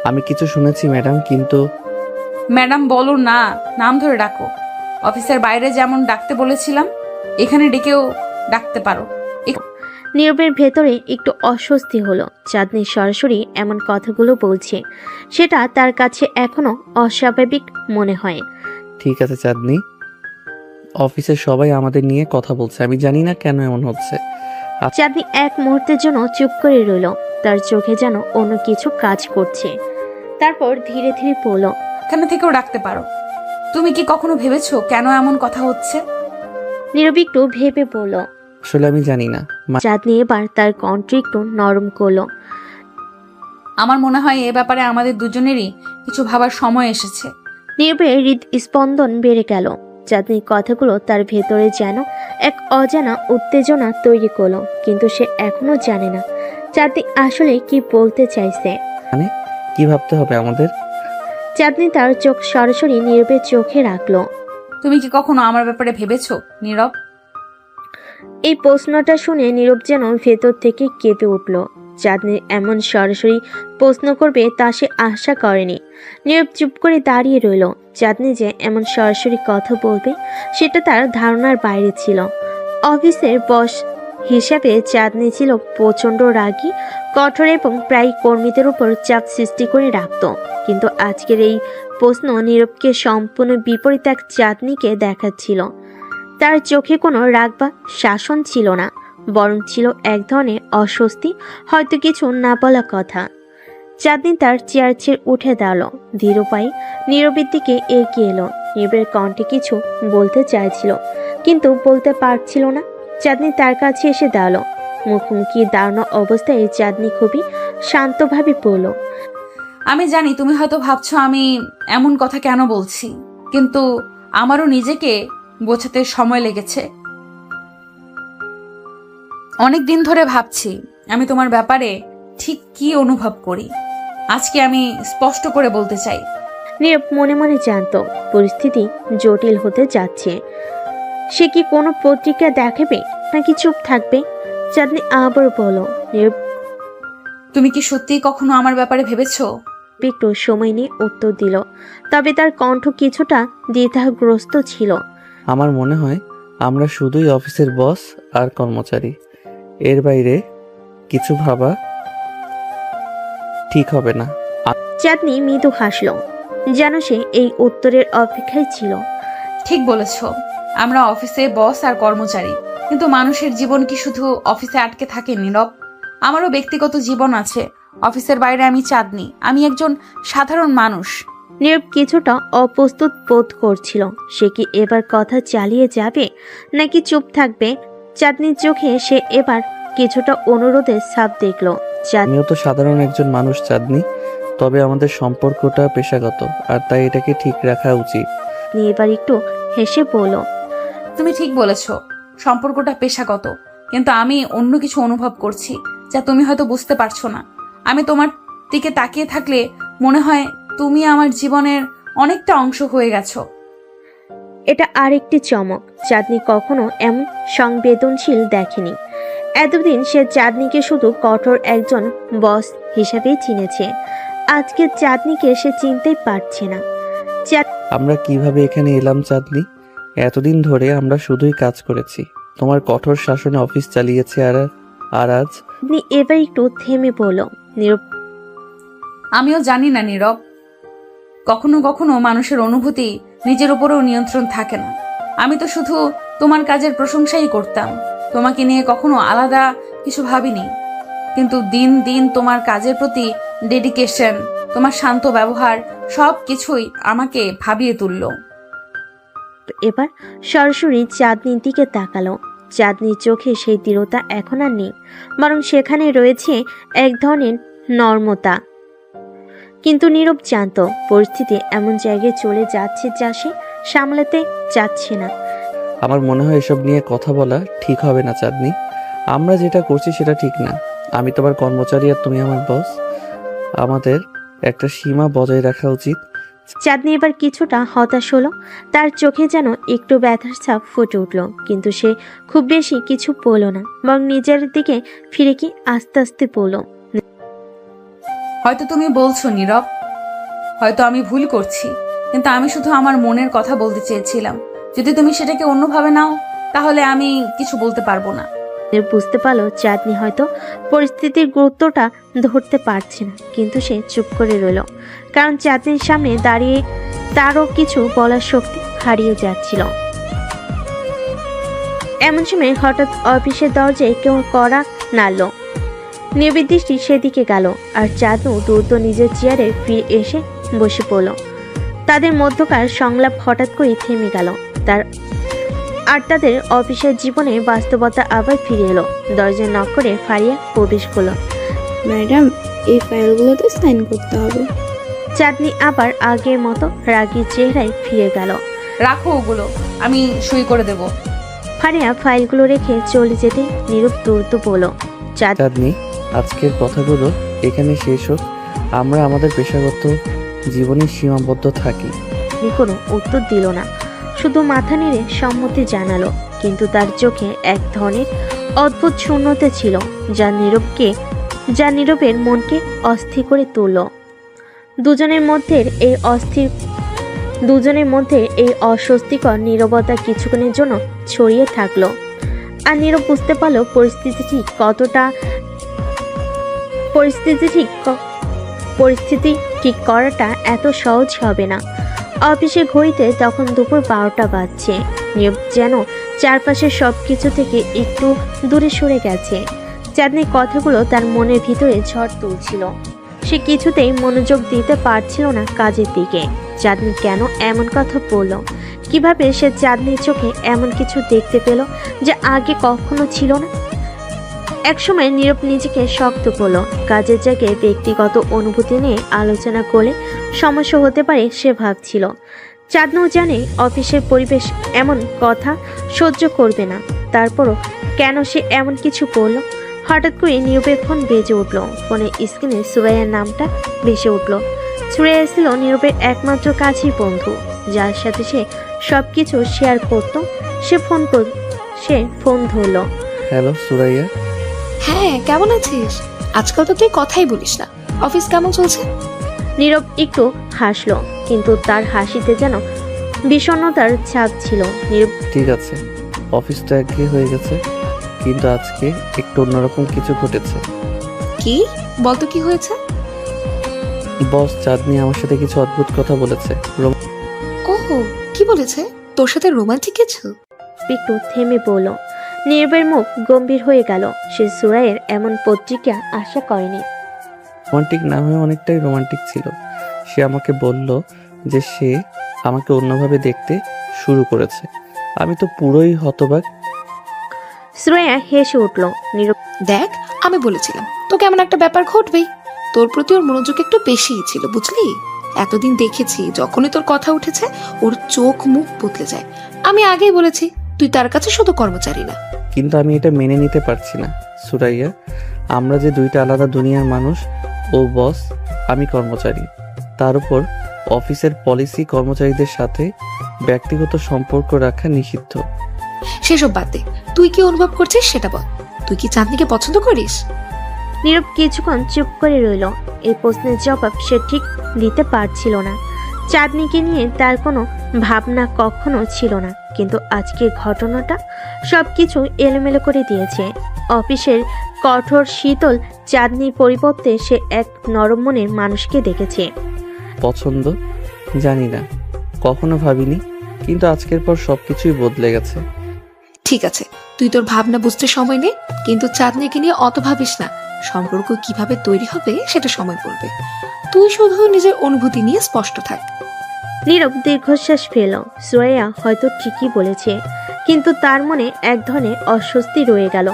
আমি কিছু শুনেছি ম্যাডাম, কিন্তু ম্যাডাম বলো না, নাম ধরে ডাকো। অফিসের বাইরে যেমন ডাকতে বলেছিলাম, এখানে ডেকেও ডাকতে পারো। নীরবের ভেতরে একটু অস্বস্তি হলো। চাঁদনি সরাসরি এমন কথাগুলো বলছে, সেটা তার কাছে এখনো অস্বাভাবিক মনে হয়। ঠিক আছে চাঁদনি, অফিসের সবাই আমাদের নিয়ে কথা বলছে, আমি জানি না কেন এমন হচ্ছে। চাঁদনি এক মুহূর্তের জন্য চুপ করে রইল। তার চোখে যেন অন্য কিছু কাজ করছে। তারপর ধীরে ধীরে বলল, এখানে থেকেও ডাকতে পারো। তুমি কি কখনো ভেবেছো কেন এমন কথা হচ্ছে? নীরব একটু ভেবে বলল। আসলে আমি জানি না। চাঁদনি এবার তার কণ্ঠ একটু নরম করলো। আমার মনে হয় এ ব্যাপারে আমাদের দুজনেরই কিছু ভাবার সময় এসেছে। নীরবের হৃদস্পন্দন বেড়ে গেল। চাঁদনির কথাগুলো তার ভেতরে যেন এক অজানা উত্তেজনা তৈরি করলো, কিন্তু সে এখনো জানে না চাঁদনি আসলে কি বলতে চাইছে। মানে কি ভাবতে হবে আমাদের? চাঁদনি তার চোখ সরাসরি নীরবের চোখে রাখলো। তুমি কি কখনো আমার ব্যাপারে ভেবেছো নীরব? এই প্রশ্নটা শুনে নীরব যেন ভেতর থেকে কেঁপে উঠল। চাঁদনি এমন সরাসরি প্রশ্ন করবে তা সে আশা করেনি। নীরব চুপ করে দাঁড়িয়ে রইল। চাঁদনি যে এমন সরাসরি কথা বলবে সেটা তার ধারণার বাইরে ছিল। অফিসের বস হিসাবে চাঁদনি ছিল প্রচণ্ড রাগী, কঠোর এবং প্রায় কর্মীদের উপর চাপ সৃষ্টি করে রাখত। কিন্তু আজকের এই প্রশ্ন নীরবকে সম্পূর্ণ বিপরীত এক চাঁদনিকে দেখাচ্ছিল। তার চোখে কোনো রাগ বা শাসন ছিল না, বরং ছিল এক ধরনের অস্বস্তি, হয়তো কিছু না বলা কথা। চাঁদনি তার চেয়ার ছেড়ে উঠে দাঁড়ালো, ধীর পায়ে নীরবের দিকে এগিয়ে এলো। নীরবের কণ্ঠে কিছু বলতে চাইছিল, কিন্তু বলতে পারছিল না। চাঁদনি তার কাছে এসে দাঁড়ালো। মুখোমুখি দাঁড়ানো অবস্থায় চাঁদনি খুবই শান্তভাবে বলল, আমি জানি তুমি হয়তো ভাবছো আমি এমন কথা কেন বলছি, কিন্তু আমারও নিজেকে বোঝাতে সময় লেগেছে। অনেক দিন ধরে ভাবছি আমি তোমার ব্যাপারে ঠিক কি অনুভব করি। আজকে আমি স্পষ্ট করে বলতে চাই। নীরব মনে মনে জানত পরিস্থিতি জটিল হতে যাচ্ছে। সে কি কোনো প্রতিক্রিয়া দেখাবে নাকি চুপ থাকবে? চাঁদনি আবার বলো। নীরব তুমি কি সত্যিই কখনো আমার ব্যাপারে ভেবেছো? একটু সময় নিয়ে উত্তর দিল, তবে তার কণ্ঠ কিছুটা দ্বিধাগ্রস্ত ছিল। আমার মনে হয় আমরা শুধুই অফিসের বস আর কর্মচারী, এর বাইরে কিছু ভাবা ঠিক হবে না। চাঁদনি মৃদু হাসল, যেন সে এই উত্তরের অপেক্ষায় ছিল। ঠিক বলেছ, আমরা অফিসে বস আর কর্মচারী, কিন্তু মানুষের জীবন কি শুধু অফিসে আটকে থাকে নীরব? আমারও ব্যক্তিগত জীবন আছে। অফিসের বাইরে আমি চাঁদনি, আমি একজন সাধারণ মানুষ। নীরব কিছুটা অপ্রস্তুত বোধ করছিল। সে কি এবার কথা চালিয়ে যাবে নাকি চুপ থাকবে? চাঁদনির চোখে সে এবার কিছুটা অনুরোধের ছাপ দেখল। চাঁদনি আমিও তো সাধারণ একজন মানুষ চাঁদনি, তবে আমাদের সম্পর্কটা পেশাগত, আর তাই এটাকে ঠিক রাখা উচিত। এবার একটু হেসে বলল, তুমি ঠিক বলেছ, সম্পর্কটা পেশাগত, কিন্তু আমি অন্য কিছু অনুভব করছি যা তুমি হয়তো বুঝতে পারছো না। আমি তোমার দিকে তাকিয়ে থাকলে মনে হয় তুমি আমার জীবনের অনেকটা অংশ হয়ে গেছো। এটা আরেকটি চমক। চাঁদনি কখনো এমন সংবেদনশীল দেখেনি। এতদিন সে চাঁদনিকে শুধু কঠোর একজন বস হিসাবেই চিনেছে। আজকে চাঁদনিকে সে চিনতেই পারছে না। আমরা কিভাবে এখানে এলাম চাঁদনি? এতদিন ধরে আমরা শুধুই কাজ করেছি, তোমার কঠোর শাসনে অফিস চালিয়েছে, আর আজ চাঁদনি এবার একটু থেমে বলল, নীরব আমিও জানি না নীরব, কখনো কখনো মানুষের অনুভূতি নিজের উপরেও নিয়ন্ত্রণ থাকে না। আমি তো শুধু তোমার কাজের প্রশংসাই করতাম, তোমাকে নিয়ে কখনো আলাদা কিছু ভাবিনি। কিন্তু দিন দিন তোমার কাজের প্রতি ডেডিকেশন, তোমার শান্ত ব্যবহার সব কিছুই আমাকে ভাবিয়ে তুলল। এবার সরাসরি চাঁদনির দিকে তাকালো। চাঁদনির চোখে সেই দৃঢ়তা এখন আর নেই, বরং সেখানে রয়েছে এক ধরনের নর্মতা। কিন্তু নীরব জানত পরিস্থিতি এমন জায়গায় চলে যাচ্ছে যা সে সামলাতে চাচ্ছে না। আমার মনে হয় এসব নিয়ে কথা বলা ঠিক হবে না চাঁদনি। আমরা যেটা করছি সেটা ঠিক না। আমি তোমার কর্মচারী আর তুমি আমার বস, আমাদের একটা সীমা বজায় রাখা উচিত। চাঁদনি এবার কিছুটা হতাশ হলো। তার চোখে যেন একটু ব্যথার ছাপ ফুটে উঠল, কিন্তু সে খুব বেশি কিছু বলল না, বরং নিজের দিকে ফিরে কি আস্তে আস্তে বলল, হয়তো তুমি বলছো নীরব, হয়তো আমি ভুল করছি, কিন্তু আমি শুধু আমার মনের কথা বলতে চেয়েছিলাম। যদি তুমি সেটাকে অন্যভাবে নাও তাহলে আমি কিছু বলতে পারবো না। বুঝতে পারলো চাঁদনি হয়তো পরিস্থিতির গুরুত্বটা ধরতে পারছে না, কিন্তু সে চুপ করে রইল, কারণ চাঁদনির সামনে দাঁড়িয়ে তারও কিছু বলার শক্তি হারিয়ে যাচ্ছিল। এমন সময় হঠাৎ অফিসের দরজায় কেউ কড়া নাড়ল। নীরবের দৃষ্টি সেদিকে গেল, আর চাঁদনু দ্রুত নিজের চেয়ারে ফিরে এসে বসে পড়ল। তাদের মধ্যকার সংলাপ হঠাৎ করে থেমে গেল। তাদের অফিসের জীবনে বাস্তবতা আবার ফিরে এলো। দরজা নক করে ফারিয়া প্রবেশ করলো। ম্যাডাম, এই ফাইলগুলোতে সাইন করতে হবে। চাঁদনি আবার আগের মতো রাগী চেহারায় ফিরে গেল। রাখো ওগুলো, আমি সই করে দেব। ফারিয়া ফাইলগুলো রেখে চলে যেতে নীরব দ্রুত বলল, চাঁদনি, আজকের কথাগুলো এখানে শেষ হোক। আমরা আমাদের পেশাগত জীবনে সীমাবদ্ধ থাকি। চাঁদনি কোনো উত্তর দিল না, শুধু মাথা নেড়ে সম্মতি জানালো, কিন্তু তার চোখে এক ধরনের অদ্ভুত শূন্যতা ছিল যা নীরবের মনকে অস্থির করে তুলল। দুজনের মধ্যে এই অস্বস্তিকর নীরবতা কিছুক্ষণের জন্য ছড়িয়ে থাকলো। আর নীরব বুঝতে পারলো পরিস্থিতি ঠিক করাটা এত সহজ হবে না। অফিসে ঘড়িতে তখন দুপুর 12টা বাজছে। নীরব যেন চারপাশের সবকিছু থেকে একটু দূরে সরে গেছে। চাঁদনির কথাগুলো তার মনের ভিতরে ঝড় তুলছিল। সে কিছুতেই মনোযোগ দিতে পারছিল না কাজের দিকে। চাঁদনি কেন এমন কথা বলল? কিভাবে সে চাঁদনির চোখে এমন কিছু দেখতে পেল যা আগে কখনো ছিল না? একসময় নীরব নিজেকে শক্ত করলো। কাজের জায়গায় ব্যক্তিগত অনুভূতি নিয়ে আলোচনা করলে সমস্যা হতে পারে সে ভাবছিল। চাঁদনিও জানে অফিসের পরিবেশ এমন কথা সহ্য করবে না, তারপরও কেন সে এমন কিছু বলল? হঠাৎ করে নীরবের ফোন বেজে উঠল। ফোনের স্ক্রিনে সুরাইয়ার নামটা ভেসে উঠল। সুরাইয়া ছিল নীরবের একমাত্র কাছের বন্ধু, যার সাথে সে সবকিছু শেয়ার করত। সে ফোন ধরল। হ্যালো সুরাইয়া। হ্যাঁ, কেমন আছিস? আজকাল তো তুই কথাই বলিস না। অফিস কেমন চলছে? নীরব একটু হাসলো, কিন্তু তার হাসিতে যেন বিষণ্ণতার ছাপ ছিল। নীরব ঠিক আছে, অফিসটা একঘেয়ে হয়ে গেছে, কিন্তু আজকে একটু অন্যরকম কিছু ঘটেছে। কি বলতো, কি হয়েছে? বস চাঁদনি আমার সাথে কিছু অদ্ভুত কথা বলেছে। ওহো, কি বলেছে? তোর সাথে রোমান্টিক কিছু? একটু থেমে বলল। নীরবের মুখ গম্ভীর হয়ে গেল। সে সুরাইয়ের এমন প্রতিক্রিয়া আশা করেনি। রোমান্টিক না হয়ে অনেকটাই রোমান্টিক ছিল। সে আমাকে বলল যে সে আমাকে অন্যভাবে দেখতে শুরু করেছে। আমি তো পুরোই হতবাক। শ্রেয়া হেসে উঠল। নীরব দেখ, আমি বলেছিলাম তোকে এমন একটা ব্যাপার ঘটবেই। তোর প্রতি ওর মনোযোগ একটু বেশিই ছিল, বুঝলি? এতদিন দেখেছি যখনই তোর কথা উঠেছে ওর চোখ মুখ বদলে যায়। আমি আগেই বলেছি তুই তার কাছে শুধু কর্মচারী না। কিন্তু আমি এটা মেনে নিতে পারছি না সুরাইয়া। আমরা যে দুইটা আলাদা দুনিয়ার মানুষ। ও বস, আমি কর্মচারী। তার উপর অফিসের পলিসি কর্মচারীদের সাথে ব্যক্তিগত সম্পর্ক রাখা নিষিদ্ধ। সেসব বাদ দে, তুই কি অনুভব করছিস সেটা বল। তুই কি চাঁদনিকে পছন্দ করিস? নীরব কিছুক্ষণ চুপ করে রইল। এই প্রশ্নের জবাব সে ঠিক দিতে পারছিল না। চাঁদনিকে নিয়ে তার কোনো ভাবনা কখনো ছিল না, কিন্তু আজকের ঘটনাটা সবকিছু এলোমেলো করে দিয়েছে। অফিসের কঠোর শীতল চাঁদনির পরিবর্তে সে এক নরম মনের মানুষকে দেখেছে। পছন্দ জানি না, কখনো ভাবিনি, কিন্তু আজকের পর সবকিছুই বদলে গেছে। ঠিক আছে, তুই তোর ভাবনা বুঝতে সময় নে, কিন্তু চাঁদনিকে নিয়ে অত ভাবিস না। সম্পর্ক কিভাবে তৈরি হবে সেটা সময় বলবে। তুই শুধু নিজের অনুভূতি নিয়ে স্পষ্ট থাক। নীরব দীর্ঘশ্বাস ফেল। শ্রেয়া হয়তো ঠিকই বলেছে, কিন্তু তার মনে এক ধরনের অস্বস্তি রয়ে গেল।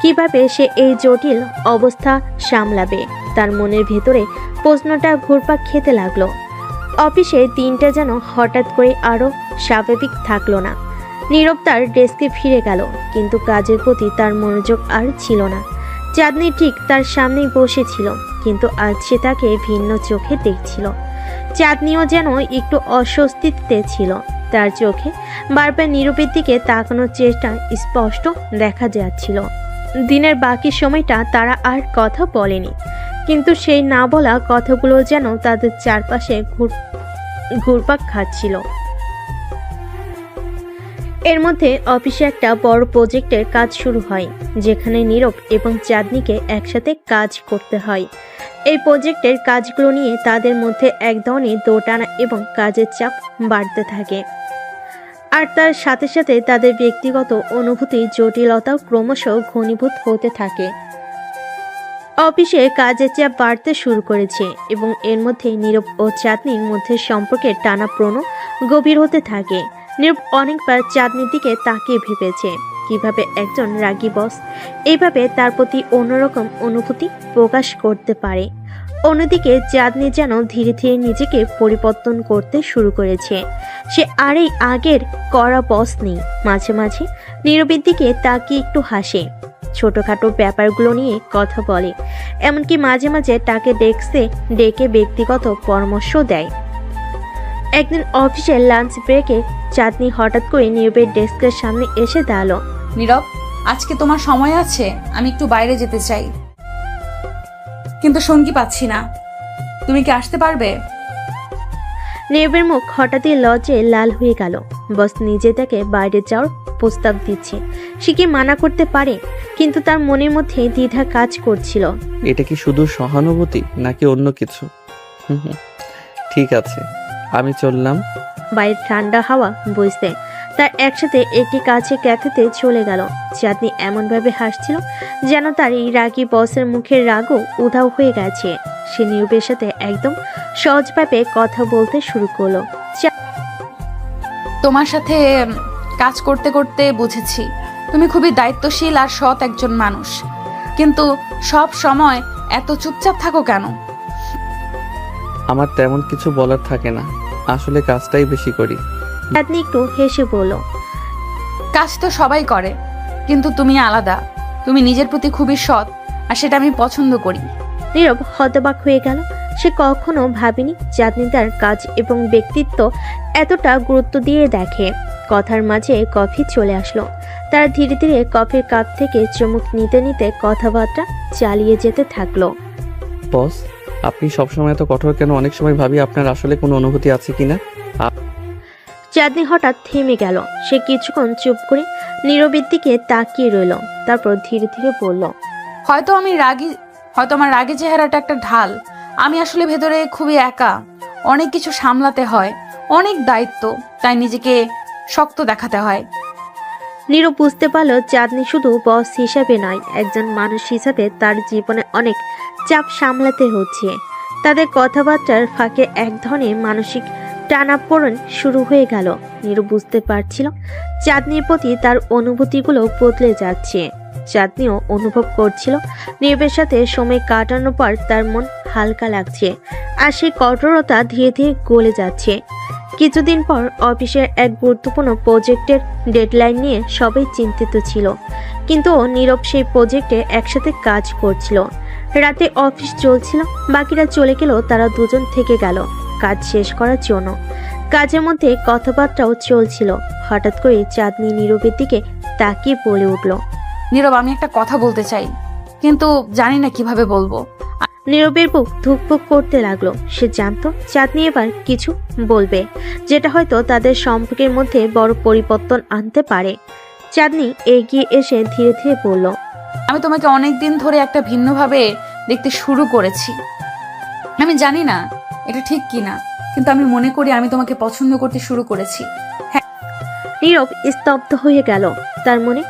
কিভাবে সে এই জটিল অবস্থা সামলাবে? তার মনের ভেতরে প্রশ্নটা ঘুরপাক খেতে লাগলো। অফিসের দিনটা যেন হঠাৎ করে আরো স্বাভাবিক থাকলো না। নীরব তার ডেস্কে ফিরে গেল, কিন্তু কাজের প্রতি তার মনোযোগ আর ছিল না। চাঁদনি ঠিক তার সামনেই বসেছিল, কিন্তু আজ সে তাকে ভিন্ন চোখে দেখছিল। চাঁদনিও যেন একটু অস্বস্তিতে ছিল। তার চোখে বারবার নীরবের দিকে তাকানোর চেষ্টা স্পষ্ট দেখা যাচ্ছিল। দিনের বাকি সময়টা তারা আর কথা বলেনি, কিন্তু সেই না বলা কথাগুলো যেন তাদের চারপাশে ঘুরপাক খাচ্ছিল। এর মধ্যে অফিসে একটা বড় প্রজেক্টের কাজ শুরু হয়, যেখানে নীরব এবং চাঁদনিকে একসাথে কাজ করতে হয়। এই প্রজেক্টের কাজগুলো নিয়ে তাদের মধ্যে এক ধরনের দোটানা এবং কাজের চাপ বাড়তে থাকে। আর তার সাথে সাথে তাদের ব্যক্তিগত অনুভূতি জটিলতাও ক্রমশ ঘনীভূত হতে থাকে। অফিসে কাজের চাপ বাড়তে শুরু করেছে এবং এর মধ্যে নীরব ও চাঁদনির মধ্যে সম্পর্কের টানাপ্রণ গভীর হতে থাকে। নীরব অনেকবার চাঁদনির দিকে তাকিয়ে ভেবেছে কিভাবে একজন রাগী বস এইভাবে তার প্রতি অন্যরকম অনুভূতি প্রকাশ করতে পারে। অন্যদিকে চাঁদনি যেন ধীরে ধীরে নিজেকে পরিবর্তন করতে শুরু করেছে। সে আর এই আগের কড়া বস নেই। মাঝে মাঝে নীরবের দিকে তাকিয়ে একটু হাসে, ছোটখাটো ব্যাপারগুলো নিয়ে কথা বলে, এমনকি মাঝে মাঝে তাকে ডেস্কে ডেকে ব্যক্তিগত পরামর্শ দেয়। একদিন অফিসের লাঞ্চ ব্রেকে চাঁদনি হঠাৎ করে নীরবের ডেস্কের সামনে এসে দাঁড়ালো। নীরব, আজকে তোমার সময় আছে? আমি একটু বাইরে যেতে চাই, কিন্তু সঙ্গী পাচ্ছি না। তুমি কি আসতে পারবে? নীরবের মুখ হঠাৎই লজ্জায় লাল হয়ে গেল। বস নিজে তাকে বাইরে যাওয়ার প্রস্তাব দিচ্ছে, সে কি মানা করতে পারে? কিন্তু তার মনের মধ্যে দ্বিধা কাজ করছিল। এটা কি শুধু সহানুভূতি নাকি অন্য কিছু? ঠিক আছে, আমি চললাম। বাইরে ঠান্ডা হাওয়া বইছে। তার একসাথে একটি কাছে ক্যাফেতে চলে গেল। চাঁদনি এমনভাবে হাসছিল যেন তার এই রাগী বসের মুখের রাগও উধাও হয়ে গেছে। সে নীরবের সাথে একদম সহজভাবে কথা বলতে শুরু করলো। তোমার সাথে কাজ করতে করতে বুঝেছি তুমি খুবই দায়িত্বশীল আর সৎ একজন মানুষ, কিন্তু সব সময় এত চুপচাপ থাকো কেন? আমার তেমন কিছু বলার থাকে না, আসলে কাজটাই বেশি করি। চাঁদনি একটু হেসে বলল, কাজ তো সবাই করে, কিন্তু তুমি আলাদা। তুমি নিজের প্রতি খুবই সৎ, আর সেটা আমি পছন্দ করি। নীরব হতবাক হয়ে গেল। সে কখনো ভাবেনি চাঁদনি তার কাজ এবং ব্যক্তিত্ব এতটা গুরুত্ব দিয়ে দেখে। কথার মাঝে কফি চলে আসলো। তারা ধীরে ধীরে কফির কাপ থেকে চুমুক নিতে নিতে কথাবার্তা চালিয়ে যেতে থাকলো। বস, আপনি সবসময় এত কঠোর কেন? অনেক সময় ভাবি আপনার আসলে কোনো অনুভূতি আছে কিনা। চাঁদনি হঠাৎ থেমে গেল। সে কিছুক্ষণ চুপ করে নীরবের দিকে তাকিয়ে রইল, তারপর ধীরে ধীরে বলল, হয়তো আমার রাগী চেহারাটা একটা ঢাল। আমি আসলে ভেতরে খুবই একা, অনেক কিছু সামলাতে হয়, অনেক দায়িত্ব, তাই নিজেকে শক্ত দেখাতে হয়। নীরব বুঝতে পারল চাঁদনি শুধু বস হিসাবে নয়, একজন মানুষ হিসাবে তার জীবনে অনেক চাপ সামলাতে হচ্ছে। তাদের কথাবার্তার ফাঁকে এক ধরনের মানসিক টানাপোড়েন শুরু হয়ে গেল। নীরব বুঝতে পারছিল চাঁদনির প্রতি তার অনুভূতিগুলো বদলে যাচ্ছে। চাঁদনিও অনুভব করছিল নীরবের সাথে সময় কাটানোর পর তার মন হালকা লাগছে আর সেই কঠোরতা ধীরে ধীরে গলে যাচ্ছে। কিছুদিন পর অফিসের এক গুরুত্বপূর্ণ প্রজেক্টের ডেডলাইন নিয়ে সবাই চিন্তিত ছিল, কিন্তু নীরব সেই প্রজেক্টে একসাথে কাজ করছিল। রাতে অফিস চলছিল, বাকিরা চলে গেলেও তারা দুজন থেকে গেল কাজ শেষ করার জন্য। কাজের মধ্যে কথাবার্তাও চলছিল। হঠাৎ করে চাঁদনি নীরবের দিকে তাকিয়ে বলে উঠল, নীরব, আমি একটা কথা বলতে চাই, কিন্তু জানি না কিভাবে বলবো। নীরবের বুক ধুকপুক করতে লাগলো। সে জানতো চাঁদনি এবার কিছু বলবে, যেটা হয়তো তাদের সম্পর্কের মধ্যে বড় পরিবর্তন আনতে পারে। চাঁদনি এগিয়ে এসে ধীরে ধীরে বলল, আমি তোমাকে অনেক দিন ধরে একটা ভিন্নভাবে দেখতে শুরু করেছি। আমি জানি না এটা ঠিক কিনা, কিন্তু আমি মনে করি আমি তোমাকে পছন্দ করতে শুরু করেছি। নীরব স্তব্ধ হয়ে গেল। তার মনে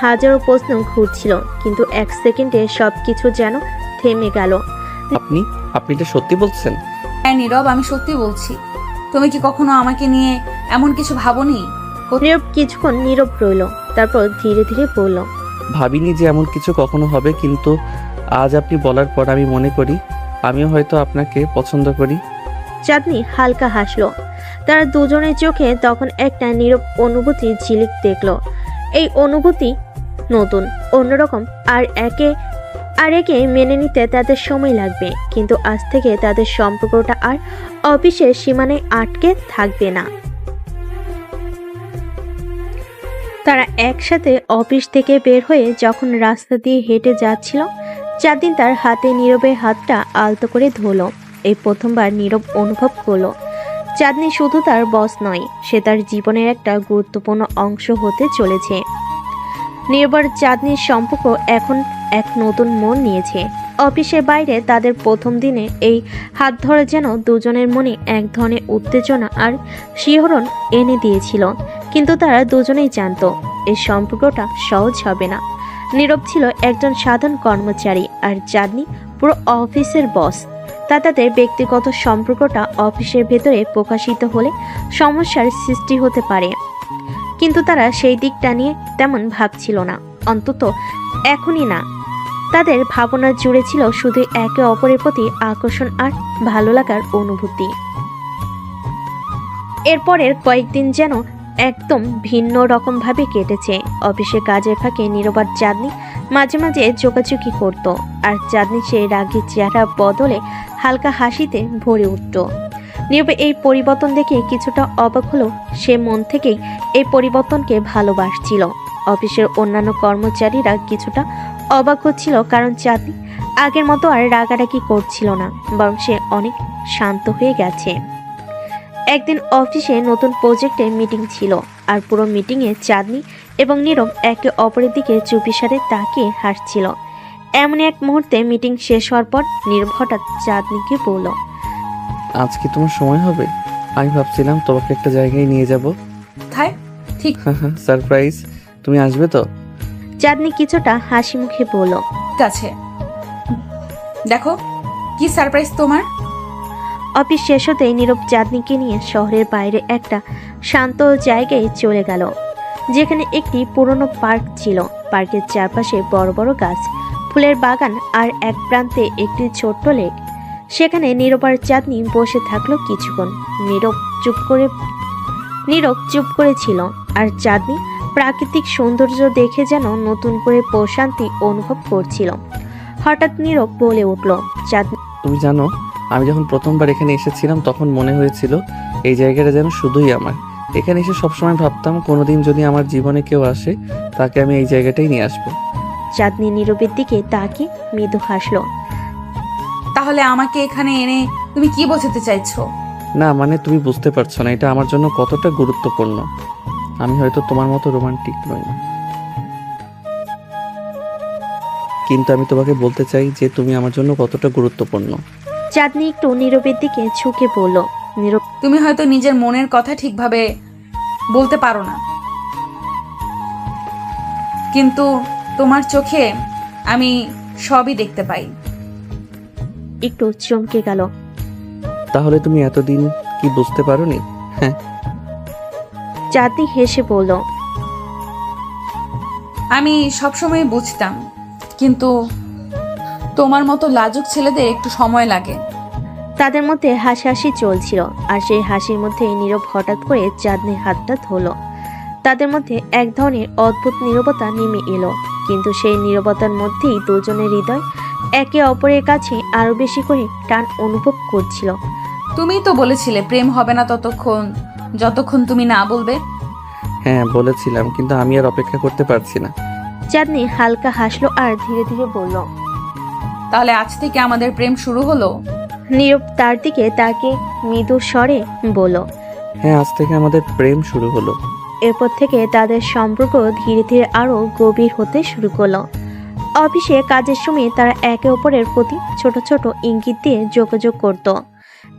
হাজারো প্রশ্ন ঘুরছিল, কিন্তু এক সেকেন্ডে সবকিছু যেন থেমে গেল। আপনি আপনি এটা সত্যি বলছেন? হ্যাঁ নীরব, আমি সত্যি বলছি। তুমি কি কখনো আমাকে নিয়ে এমন কিছু ভাবোনি? নীরব কিছুক্ষণ নীরব রইল, তারপর ধীরে ধীরে বলল, ভাবিনি যে এমন কিছু কখনো হবে, কিন্তু আজ আপনি বলার পর আমি মনে করি আমিও হয়তো আপনাকে পছন্দ করি। চাঁদনি হালকা হাসলো। তারা দুজনের চোখে তখন একটা নীরব অনুভূতি ঝিলিক দেখলো। এই অনুভূতি নতুন, অন্যরকম, আর একে মেনে নিতে তাদের সময় লাগবে, কিন্তু আজ থেকে তাদের সম্পর্কটা আর অফিসের সীমানায় আটকে থাকবে না। তারা একসাথে অফিস থেকে বের হয়ে যখন রাস্তা দিয়ে হেঁটে যাচ্ছিল, চাঁদনি তার হাতে নীরবের হাতটা আলতো করে ধরল। এই প্রথমবার নীরব অনুভব করলো চাঁদনি শুধু তার বস নয়, সে তার জীবনের একটা গুরুত্বপূর্ণ অংশ হতে চলেছে। নীরব চাঁদনির সম্পর্ক এখন এক নতুন মোড় নিয়েছে। অফিসের বাইরে তাদের প্রথম দিনে এই হাত ধরে যেন দুজনের মনে এক ধরনের উত্তেজনা আর শিহরণ এনে দিয়েছিল, কিন্তু তারা দুজনেই জানতো এই সম্পর্কটা সহজ হবে না। নীরব ছিল একজন সাধারণ কর্মচারী, আর চাঁদনি পুরো অফিসের বস। তাদের ব্যক্তিগত সম্পর্কটা অফিসের ভেতরে প্রকাশিত হলে সমস্যার সৃষ্টি হতে পারে, কিন্তু তারা সেই দিকটা নিয়ে তেমন ভাবছিল না, অন্তত এখনই না। তাদের ভাবনা জুড়ে ছিল শুধু একে অপরের প্রতি আকর্ষণ আর ভালো লাগার অনুভূতি। এরপরের কয়েকদিন যেন একদম ভিন্ন রকম ভাবে কেটেছে। অফিসে কাজের ফাঁকে নীরব আর চাঁদনি মাঝে মাঝে চোকাচুকি করত, আর চাঁদনি সেই রাগী চেহারা বদলে হালকা হাসিতে ভরে উঠত। নীরব এই পরিবর্তন দেখে কিছুটা অবাক হলো। সে মন থেকেই এই পরিবর্তনকে ভালোবাসছিল। অফিসের অন্যান্য কর্মচারীরা কিছুটা অবাক হচ্ছিল, কারণ চাঁদনি আগের মতো আর রাগারাগি করছিল না, বরং সে অনেক শান্ত হয়ে গেছে। একদিন অফিসে নতুন প্রজেক্টের মিটিং ছিল, আর পুরো মিটিংয়ে চাঁদনি এবং নীরব একে অপরের দিকে চুপিসারে তাকিয়ে হাসছিল। এমন এক মুহূর্তে মিটিং শেষ হওয়ার পর নীরব হঠাৎ চাঁদনিকে বলল, আজ কি তোমার সময় হবে? আমি ভাবছিলাম তোমাকে একটা জায়গায় নিয়ে যাব। কোথায়? ঠিক সারপ্রাইজ। তুমি আসবে তো? চাঁদনি কিছুটা হাসি মুখে বলল, আছে। দেখো কি সারপ্রাইজ তোমার। অফিস শেষ হতেই নীরব চাঁদনিকে নিয়ে শহরের বাইরে একটা শান্ত জায়গায় চলে গেল, যেখানে একটি পুরনো পার্ক ছিল। পার্কের চারপাশে বড় বড় গাছ, ফুলের বাগান, আর এক প্রান্তে একটি ছোট্ট লেক। সেখানে নীরব আর চাঁদনি বসে থাকলো কিছুক্ষণ। নীরব চুপ করে ছিল, আর চাঁদনি প্রাকৃতিক সৌন্দর্য দেখে যেন নতুন করে প্রশান্তি অনুভব করছিল। হঠাৎ নীরব বলে উঠল, চাঁদনি, তুমি জানো, আমি যখন প্রথমবার এখানে এসেছিলাম তখন মনে হয়েছিল এই জায়গাটা যেন শুধুই আমার। এখানে এসে সবসময় ভাবতাম কোনোদিন যদি আমার জীবনে কেউ আসে তাকে আমি এই জায়গাটাই নিয়ে আসবো। চাঁদনি নীরবের দিকে তাকিয়ে মৃদু হাসলো। তাহলে আমাকে এখানে এনে তুমি কি বোঝাতে চাইছো? না মানে তুমি বুঝতে পারছো না এটা আমার জন্য কতটা গুরুত্বপূর্ণ। আমি হয়তো তোমার মতো রোমান্টিক নই, কিন্তু আমি তোমাকে বলতে চাই যে তুমি আমার জন্য কতটা গুরুত্বপূর্ণ। চাঁদনি একটু নীরবের দিকে ঝুঁকে বলল, নীরব, তুমি হয়তো নিজের মনের কথা ঠিকভাবে বলতে পারো না, কিন্তু তোমার চোখে আমি সবই দেখতে পাই। একটু চমকে গেল। তাহলে তুমি এতদিন কি বুঝতে পারোনি? হ্যাঁ। চাঁদনি হেসে বলল, আমি সবসময় বুঝতাম, কিন্তু তোমার মতো লাজুক ছেলেদের একটু সময় লাগে। তাদের মধ্যে হাসাহাসি চলছিল, আর সেই হাসির মধ্যে নীরব হঠাৎ করে চাঁদনির হাতটা ধরল। তাদের মধ্যে এক ধরনের অদ্ভুত নীরবতা নেমে এলো, কিন্তু সেই নীরবতার মধ্যেই দুজনের হৃদয় একে অপরের কাছে আরো বেশি করে টান অনুভব করছিল। তুমিই তো বলেছিলে প্রেম হবে না যতক্ষণ তুমি না বলবে। হ্যাঁ বলেছিলাম, কিন্তু আমি আর অপেক্ষা করতে পারছি না। চাঁদনি হালকা হাসলো আর ধীরে ধীরে বলল। তাহলে আজ থেকে আমাদের প্রেম শুরু হলো? নীরব তার দিকে তাকে মৃদু স্বরে বলল। হ্যাঁ, আজ থেকে আমাদের প্রেম শুরু হলো। এরপর থেকে তাদের সম্পর্ক ধীরে ধীরে আরো গভীর হতে শুরু করলো। অফিসে কাজের সময় তারা একে অপরের প্রতি ছোট ছোট ইঙ্গিত দিয়ে যোগাযোগ করত।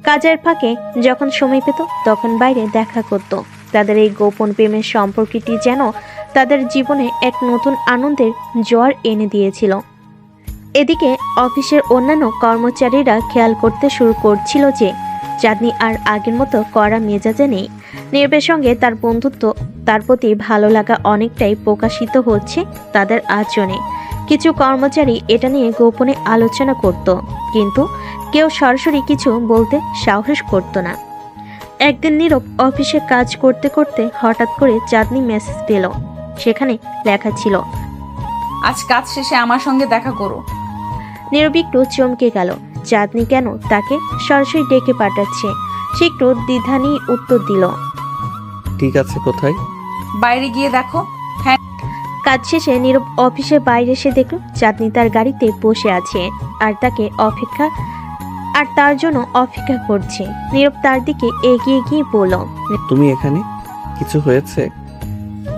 কাজের ফাঁকে যখন সময় পেত তখন বাইরে দেখা করত। তাদের এই গোপন প্রেমের সম্পর্কটি যেন তাদের জীবনে এক নতুন আনন্দের জোয়ার এনে দিয়েছিল। এদিকে অফিসের অন্যান্য কর্মচারীরা খেয়াল করতে শুরু করছিল যে চাঁদনি আর আগের মতো কড়া মেজাজে নেই। নীরবের সঙ্গে তার বন্ধুত্ব, তার প্রতি ভালো লাগা অনেকটাই প্রকাশিত হচ্ছে তাদের আচরণে। কিছু কর্মচারী এটা নিয়ে গোপনে আলোচনা করত, কিন্তু কেউ সরাসরি কিছু বলতে সাহস করত না। একদিন নীরব অফিসে কাজ করতে করতে হঠাৎ করে চাঁদনি মেসেজ পেল। সেখানে লেখা ছিল, আজ কাজ শেষে আমার সঙ্গে দেখা করো। নীরব একটু চমকে গেল। চাঁদনি কেন তাকে সরাসরি ডেকে পাঠাচ্ছে? সে একটু দ্বিধা নিয়ে উত্তর দিল, ঠিক আছে, কোথায়? বাইরে গিয়ে দেখো। কাজ শেষে নীরব অফিসের বাইরে এসে দেখল চাঁদনি তার গাড়িতে বসে আছে আর তার জন্য অপেক্ষা করছে। নীরব তার দিকে এগিয়ে গিয়ে বলল, তুমি এখানে? কিছু হয়েছে?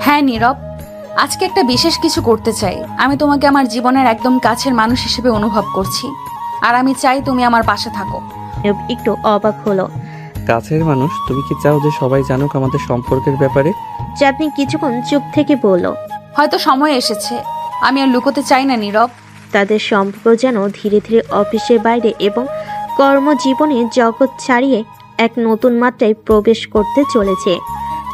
হ্যাঁ নীরব, আজকে একটা বিশেষ কিছু করতে চাই। আমি তোমাকে আমার জীবনের একদম কাছের মানুষ হিসেবে অনুভব করছি, আর আমি চাই তুমি আমার পাশে থাকো। নীরব একটু অবাক হলো। কাছের মানুষ? তুমি কি চাও যে সবাই জানুক আমাদের সম্পর্কের ব্যাপারে? চাঁদনি কিছুক্ষণ চুপ থেকে বলল, হয়তো সময় এসেছে। আমি আর লুকোতে চাই না নীরব। তাদের সম্পর্ক যেন ধীরে ধীরে অফিসের বাইরে এবং কর্মজীবনে জগৎ ছাড়িয়ে এক নতুন মাত্রায় প্রবেশ করতে চলেছে।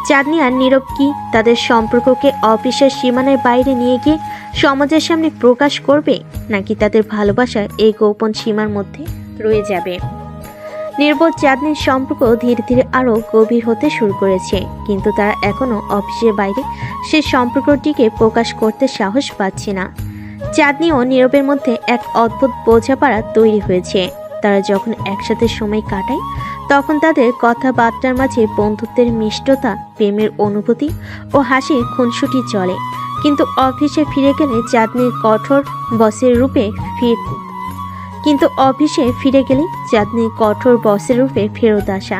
চাঁদনি আর নীরব কি তাদের সম্পর্ককে অফিসের সীমানার বাইরে নিয়ে গিয়ে সমাজের সামনে প্রকাশ করবে, নাকি তাদের ভালোবাসা এই গোপন সীমার মধ্যে রয়ে যাবে? নীরব চাঁদনির সম্পর্ক ধীরে ধীরে আরো গভীর হতে শুরু করেছে, কিন্তু তারা এখনো অফিসের বাইরে সেই সম্পর্কটিকে প্রকাশ করতে সাহস পাচ্ছে না। চাঁদনি ও নীরবের মধ্যে এক অদ্ভুত বোঝাপড়া তৈরি হয়েছে। তারা যখন একসাথে সময় কাটায় তখন তাদের কথাবার্তার মাঝে বন্ধুত্বের মিষ্টতা, প্রেমের অনুভূতি ও হাসির খুনসুটি চলে। কিন্তু অফিসে ফিরে গেলে চাঁদনির কঠোর বসের রূপে ফেরত আসা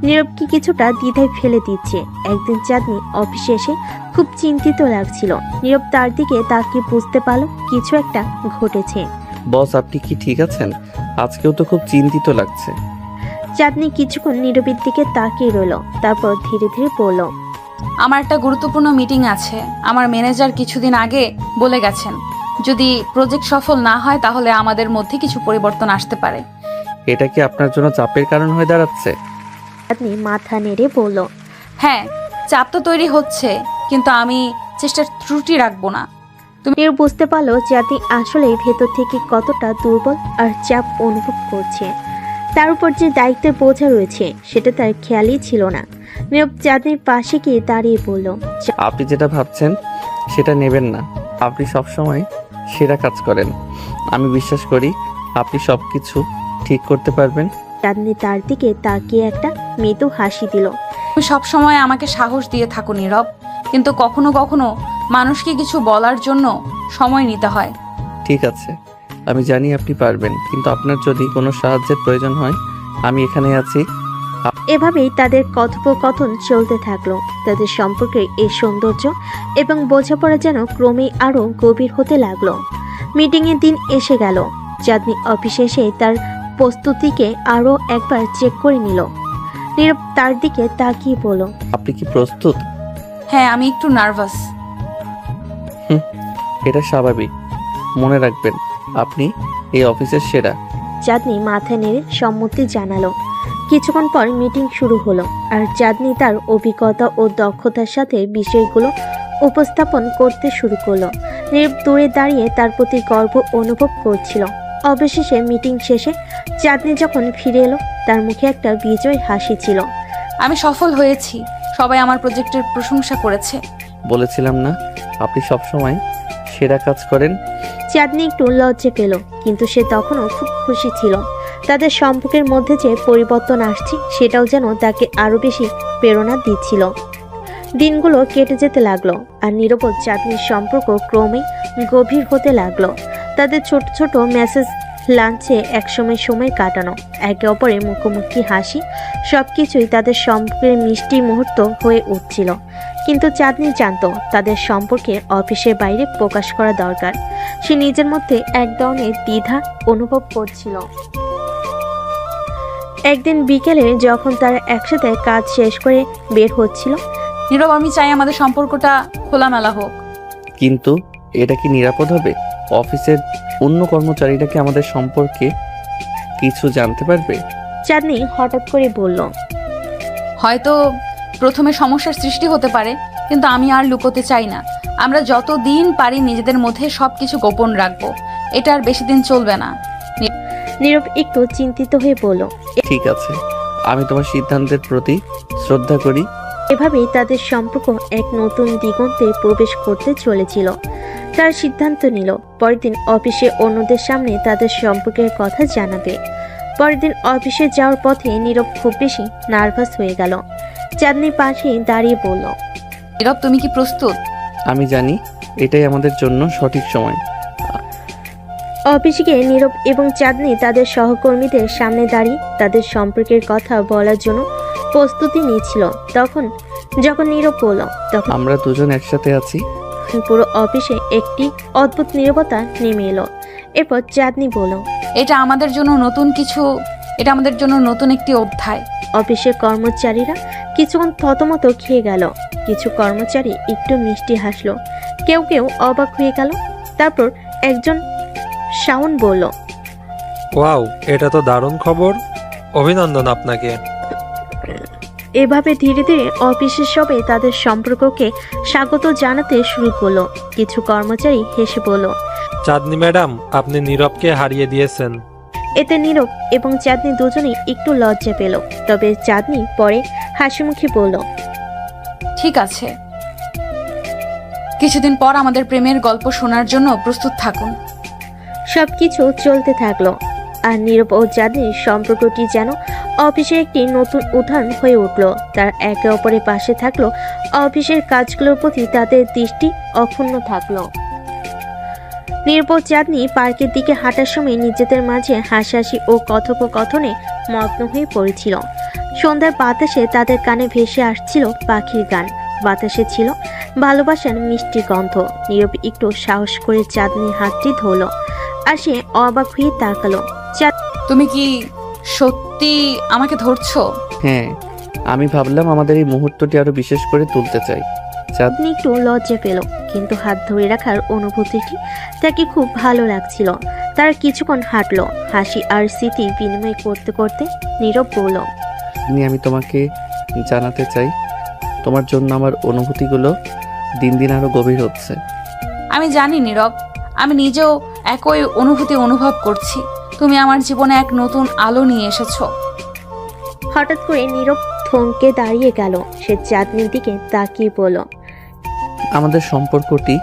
নীরবকে কিছুটা দ্বিধায় ফেলে দিচ্ছে। একদিন চাঁদনি অফিসে এসে খুব চিন্তিত লাগছিল। নীরব তার দিকে তাকিয়ে বুঝতে পারল কিছু একটা ঘটেছে। বস, আপনি কি ঠিক আছেন? আজকেও তো খুব চিন্তিত লাগছে। চাঁদনি কিছুক্ষণ নীরবের দিকে তাকিয়ে রইল, তারপর ধীরে ধীরে বলল, আমার একটা গুরুত্বপূর্ণ মিটিং আছে। আমার ম্যানেজার কিছুদিন আগে বলে গেছেন, যদি প্রজেক্ট সফল না হয় তাহলে আমাদের মধ্যে কিছু পরিবর্তন আসতে পারে। এটা কি আপনার জন্য চাপের কারণ হয়ে দাঁড়াচ্ছে? চাঁদনি মাথা নেড়ে বলল, হ্যাঁ, চাপ তো তৈরি হচ্ছে, কিন্তু আমি চেষ্টার ত্রুটি রাখবো না। নীরব বুঝতে পারলো চাঁদনি আসলেই ভেতর থেকে কতটা দুর্বল আর চাপ অনুভব করছে। তার উপর যে দায়িত্বের বোঝা রয়েছে সেটা তার খেয়ালই ছিল না। নীরব চাঁদনির পাশে গিয়ে দাঁড়িয়ে বলল, আপনি যেটা ভাবছেন সেটা নেবেন না। আপনি সবসময় সেরা কাজ করেন। আমি বিশ্বাস করি আপনি সবকিছু ঠিক করতে পারবেন। চাঁদনি তার দিকে তাকিয়ে একটা মৃদু হাসি দিল। তুমি সবসময় আমাকে সাহস দিয়ে থাকো নীরব, কিন্তু কখনো কখনো মানুষকে কিছু বলার জন্য সময় নিতে হয়। ঠিক আছে, আমি জানি আপনি পারবেন, কিন্তু আপনার যদি কোনো সাহায্যের প্রয়োজন হয় আমি এখানে আছি। এভাবেই তাদের কথোপকথন চলতে থাকলো। তাদের সম্পর্কে এই সৌন্দর্য এবং বোঝাপড়া যেন ক্রমেই আরো গভীর হতে লাগলো। মিটিংয়ের দিন এসে গেল। চাঁদনি অফিসে এসে তার প্রস্তুতিকে আরো একবার চেক করে নিল। নীরব তার দিকে তাকিয়ে বলল, আপনি কি প্রস্তুত? হ্যাঁ, আমি একটু নার্ভাস। এটা স্বাভাবিক। মনে রাখবেন আপনি এই অফিসের সেরা। চাঁদনি মাথা নেড়ে সম্মতি জানালো। কিছুক্ষণ পর মিটিং শুরু হলো, আর চাঁদনি তার অভিজ্ঞতা ও দক্ষতার সাথে বিষয়গুলো উপস্থাপন করতে শুরু করলো। নীরব দূরে দাঁড়িয়ে তার প্রতি গর্ব অনুভব করছিল। অবশেষে মিটিং শেষে চাঁদনি যখন ফিরে এলো, তার মুখে একটা বিজয় হাসি ছিল। আমি সফল হয়েছি, সবাই আমার প্রজেক্টের প্রশংসা করেছে। বলেছিলাম না আপনি সবসময় সেরা কাজ করেন। চাঁদনি একটু লজ্জা পেল, কিন্তু সে তখনও খুব খুশি ছিল। তাদের সম্পর্কের মধ্যে যে পরিবর্তন আসছে সেটাও যেন তাকে আরো বেশি প্রেরণা দিচ্ছিল। দিনগুলো কেটে যেতে লাগলো, আর নীরব ও চাঁদনির সম্পর্ক ক্রমেই গভীর হতে লাগলো। তাদের ছোট ছোট মেসেজ, লাঞ্চে একসময় সময় কাটানো, একে অপরের মুখোমুখি হাসি, সবকিছুই তাদের সম্পর্কের মিষ্টি মুহূর্ত হয়ে উঠছিল। কিন্তু চাঁদনি জানতো তাদের সম্পর্কে অফিসের বাইরে প্রকাশ করা দরকার। সে নিজের মধ্যে এক ধরনের দ্বিধা অনুভব করছিল। একদিন বিকেলে যখন তারা একসাথে কাজ শেষ করে বের হচ্ছিল, নীরব, আমি চাই আমাদের সম্পর্কটা খোলামেলা হোক। কিন্তু এটা কি নিরাপদ হবে? অফিসের অন্য কর্মচারীরা কি আমাদের সম্পর্কে কিছু জানতে পারবে? চাঁদনি হঠাৎ করে বলল, হয়তো প্রথমে সমস্যার সৃষ্টি হতে পারে, কিন্তু আমি আর লুকোতে চাই না। আমরা যতদিন পারি নিজেদের মধ্যে সবকিছু গোপন রাখবো। এটা আর বেশি দিন চলবে না। নীরব একটু চিন্তিত হয়ে বলল, ঠিক আছে, আমি তোমার সিদ্ধান্তের প্রতি শ্রদ্ধা করি। এভাবেই তাদের সম্পর্ক এক নতুন দিগন্তে প্রবেশ করতে চলেছিল। তার সিদ্ধান্ত নিল পরের দিন অফিসে অন্যদের সামনে তাদের সম্পর্কের কথা জানাবে। পরের দিন অফিসে যাওয়ার পথে নীরব খুব বেশি নার্ভাস হয়ে গেল। চাঁদনি পাশে দাঁড়িয়ে বলল, নীরব, তুমি কি প্রস্তুত? আমি জানি এটাই আমাদের জন্য সঠিক সময়। অফিসে গিয়ে নীরব এবং চাঁদনি তাদের সহকর্মীদের সামনে দাঁড়িয়ে তাদের সম্পর্কের কথা বলার জন্য প্রস্তুতি নিচ্ছিল। যখন নীরব বলল, তখন আমরা দুজন একসাথে আছি। পুরো অফিসে একটি অদ্ভুত নীরবতা নেমে এলো। এরপর চাঁদনি বলল, এটা আমাদের জন্য নতুন একটি অধ্যায়। অফিসের কর্মচারীরা কিছুক্ষণ থতমত খেয়ে গেল। কিছু কর্মচারী একটু মিষ্টি হাসলো, কেউ কেউ অবাক হয়ে গেল। তারপর একজন শাওন বলল, ওয়াও, এটা তো দারুণ খবর, অভিনন্দন আপনাকে। এভাবে ধীরে ধীরে অফিসের সবাই তাদের সম্পর্ককে স্বাগত জানাতে শুরু করলো। কিছু কর্মচারী হেসে বলল, চাঁদনি ম্যাডাম, আপনি নীরবকে হারিয়ে দিয়েছেন। এতে নীরব এবং চাঁদনি দুজনেই একটু লজ্জা পেল। তবে চাঁদনি পরে হাসিমুখে বলল, ঠিক আছে, কিছুদিন পর আমাদের প্রেমের গল্প শোনার জন্য প্রস্তুত থাকুন। সবকিছু চলতে থাকলো, আর নীরব ও চাঁদনির সম্পর্কটি যেন অফিসের একটি নতুন উদাহরণ হয়ে উঠল। তারা একে অপরের পাশে থাকলো, অফিসের কাজগুলোর প্রতি তাদের দৃষ্টি অক্ষুণ্ণ থাকলো। নীরব ও চাঁদনি পার্কের দিকে হাঁটার সময় নিজেদের মাঝে হাসাহাসি ও কথোপকথনে মগ্ন হয়ে পড়েছিল। সন্ধ্যার বাতাসে তাদের কানে ভেসে আসছিল পাখির গান, বাতাসে ছিল ভালোবাসার মিষ্টি গন্ধ। নীরব একটু সাহস করে চাঁদনির হাতটি ধরল, আর সে অবাক হয়ে তাকালো। তুমি কি সত্যি আমাকে ধরছো? হ্যাঁ, আমি ভাবলাম আমাদের এই মুহূর্তটি আরো বিশেষ করে তুলতে চাই। চাঁদনি একটু লজ্জা পেল, কিন্তু হাত ধরে রাখার অনুভূতিটি তাকে খুব ভালো লাগছিল। তারা কিছুক্ষণ হাঁটলো, হাসি আর স্মৃতি বিনিময় করতে করতে নীরব বলল, আমি তোমাকে জানাতে চাই, তোমার জন্য আমার অনুভূতিগুলো দিন দিন আরো গভীর হচ্ছে। আমি জানি নীরব, আমি নিজেও একই অনুভূতি অনুভব করছি। তুমি আমার জীবনে এক নতুন আলো নিয়ে এসেছো। হঠাৎ করে নীরব থমকে দাঁড়িয়ে গেল। সে চাঁদনির দিকে তাকিয়ে বলল, আমাদের সম্পর্কটি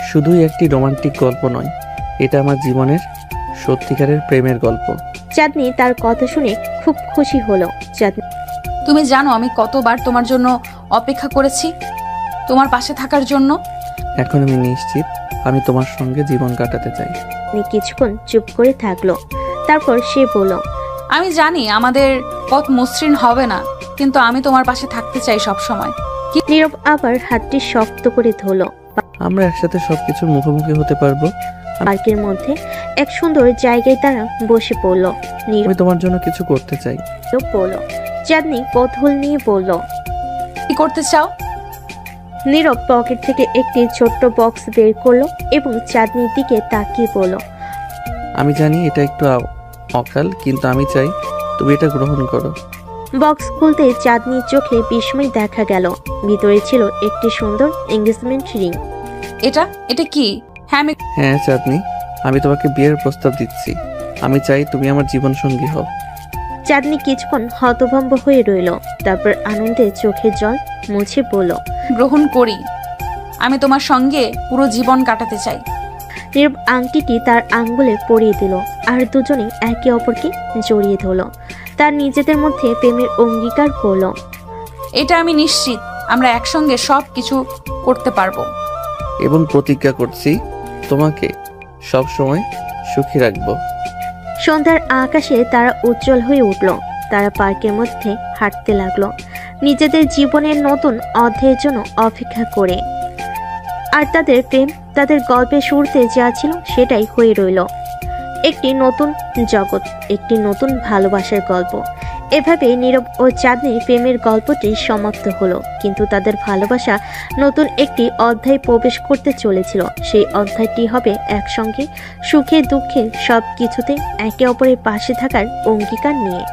শুধুই একটি রোমান্টিক গল্প নয়, এটা আমার জীবনের সত্যিকারের প্রেমের গল্প। চাঁদনি তার কথা শুনে খুব খুশি হলো। চাঁদনি তুমি জানো আমি কতবার তোমার জন্য অপেক্ষা করেছি, তোমার পাশে থাকার জন্য। এখন আমি নিশ্চিত আমি তোমার সঙ্গে জীবন কাটাতে চাই। কিছুক্ষণ চুপ করে থাকলো, তারপর সে বলল, আমি জানি আমাদের পথ মসৃণ হবে না, কিন্তু আমি তোমার পাশে থাকতে চাই সব সময়। নীরব আবার হাতটি শক্ত করে ধরলো। আমরা একসাথে সবকিছুর মুখোমুখি হতে পারবো। পার্কের মধ্যে এক সুন্দর জায়গায় তারা বসে পড়ল। নীরব আমি তোমার জন্য কিছু করতে চাই। বলল। চাঁদনি কৌতূহল নিয়ে বলল, কি করতে চাও? নীরব পকেট থেকে একটি ছোট্ট বক্স বের করলো এবং চাঁদনির দিকে তাকিয়ে বলল, আমি জানি এটা একটু অকাল, কিন্তু আমি চাই তুমি এটা গ্রহণ করো। বক্স খুলতে চাঁদনির চোখে বিস্ময় দেখা গেল। ভিতরে ছিল একটি সুন্দর এঙ্গেজমেন্ট রিং। এটা কি? হ্যাঁ হ্যাঁ চাঁদনি, আমি তোমাকে বিয়ের প্রস্তাব দিচ্ছি। আমি চাই তুমি আমার জীবন সঙ্গী হও। চাঁদনি কিছুক্ষণ হতভম্ব হয়ে রইল, তারপর আনন্দে চোখের জল মুছে বলল, গ্রহণ করি। আমি তোমার সঙ্গে পুরো জীবন কাটাতে চাই। নীরব আংটিটি তার আঙ্গুলে পরিয়ে দিল, আর দুজনেই একে অপরকে জড়িয়ে ধরল। তার নিজেদের মধ্যে প্রেমের অঙ্গীকার করল। এটা আমি নিশ্চিত আমরা একসঙ্গে সব কিছু করতে পারবো। এবং প্রতিজ্ঞা করছি তোমাকে সব সময় সুখী রাখবো। সন্ধ্যার আকাশে তারা উজ্জ্বল হয়ে উঠল। তারা পার্কের মধ্যে হাঁটতে লাগলো, নিজেদের জীবনের নতুন অধ্যায়ের জন্য অপেক্ষা করে। আর তাদের প্রেম, তাদের গল্পের শুরুতে যা ছিল সেটাই হয়ে রইল, একটি নতুন জগৎ, একটি নতুন ভালোবাসার গল্প। এভাবে নীরব ও চাঁদনির প্রেমের গল্পটি সমাপ্ত হলো, কিন্তু তাদের ভালোবাসা নতুন একটি অধ্যায়ে প্রবেশ করতে চলেছিল। সেই অধ্যায়টি হবে একসঙ্গে সুখে দুঃখে সব কিছুতে একে অপরের পাশে থাকার অঙ্গীকার নিয়ে।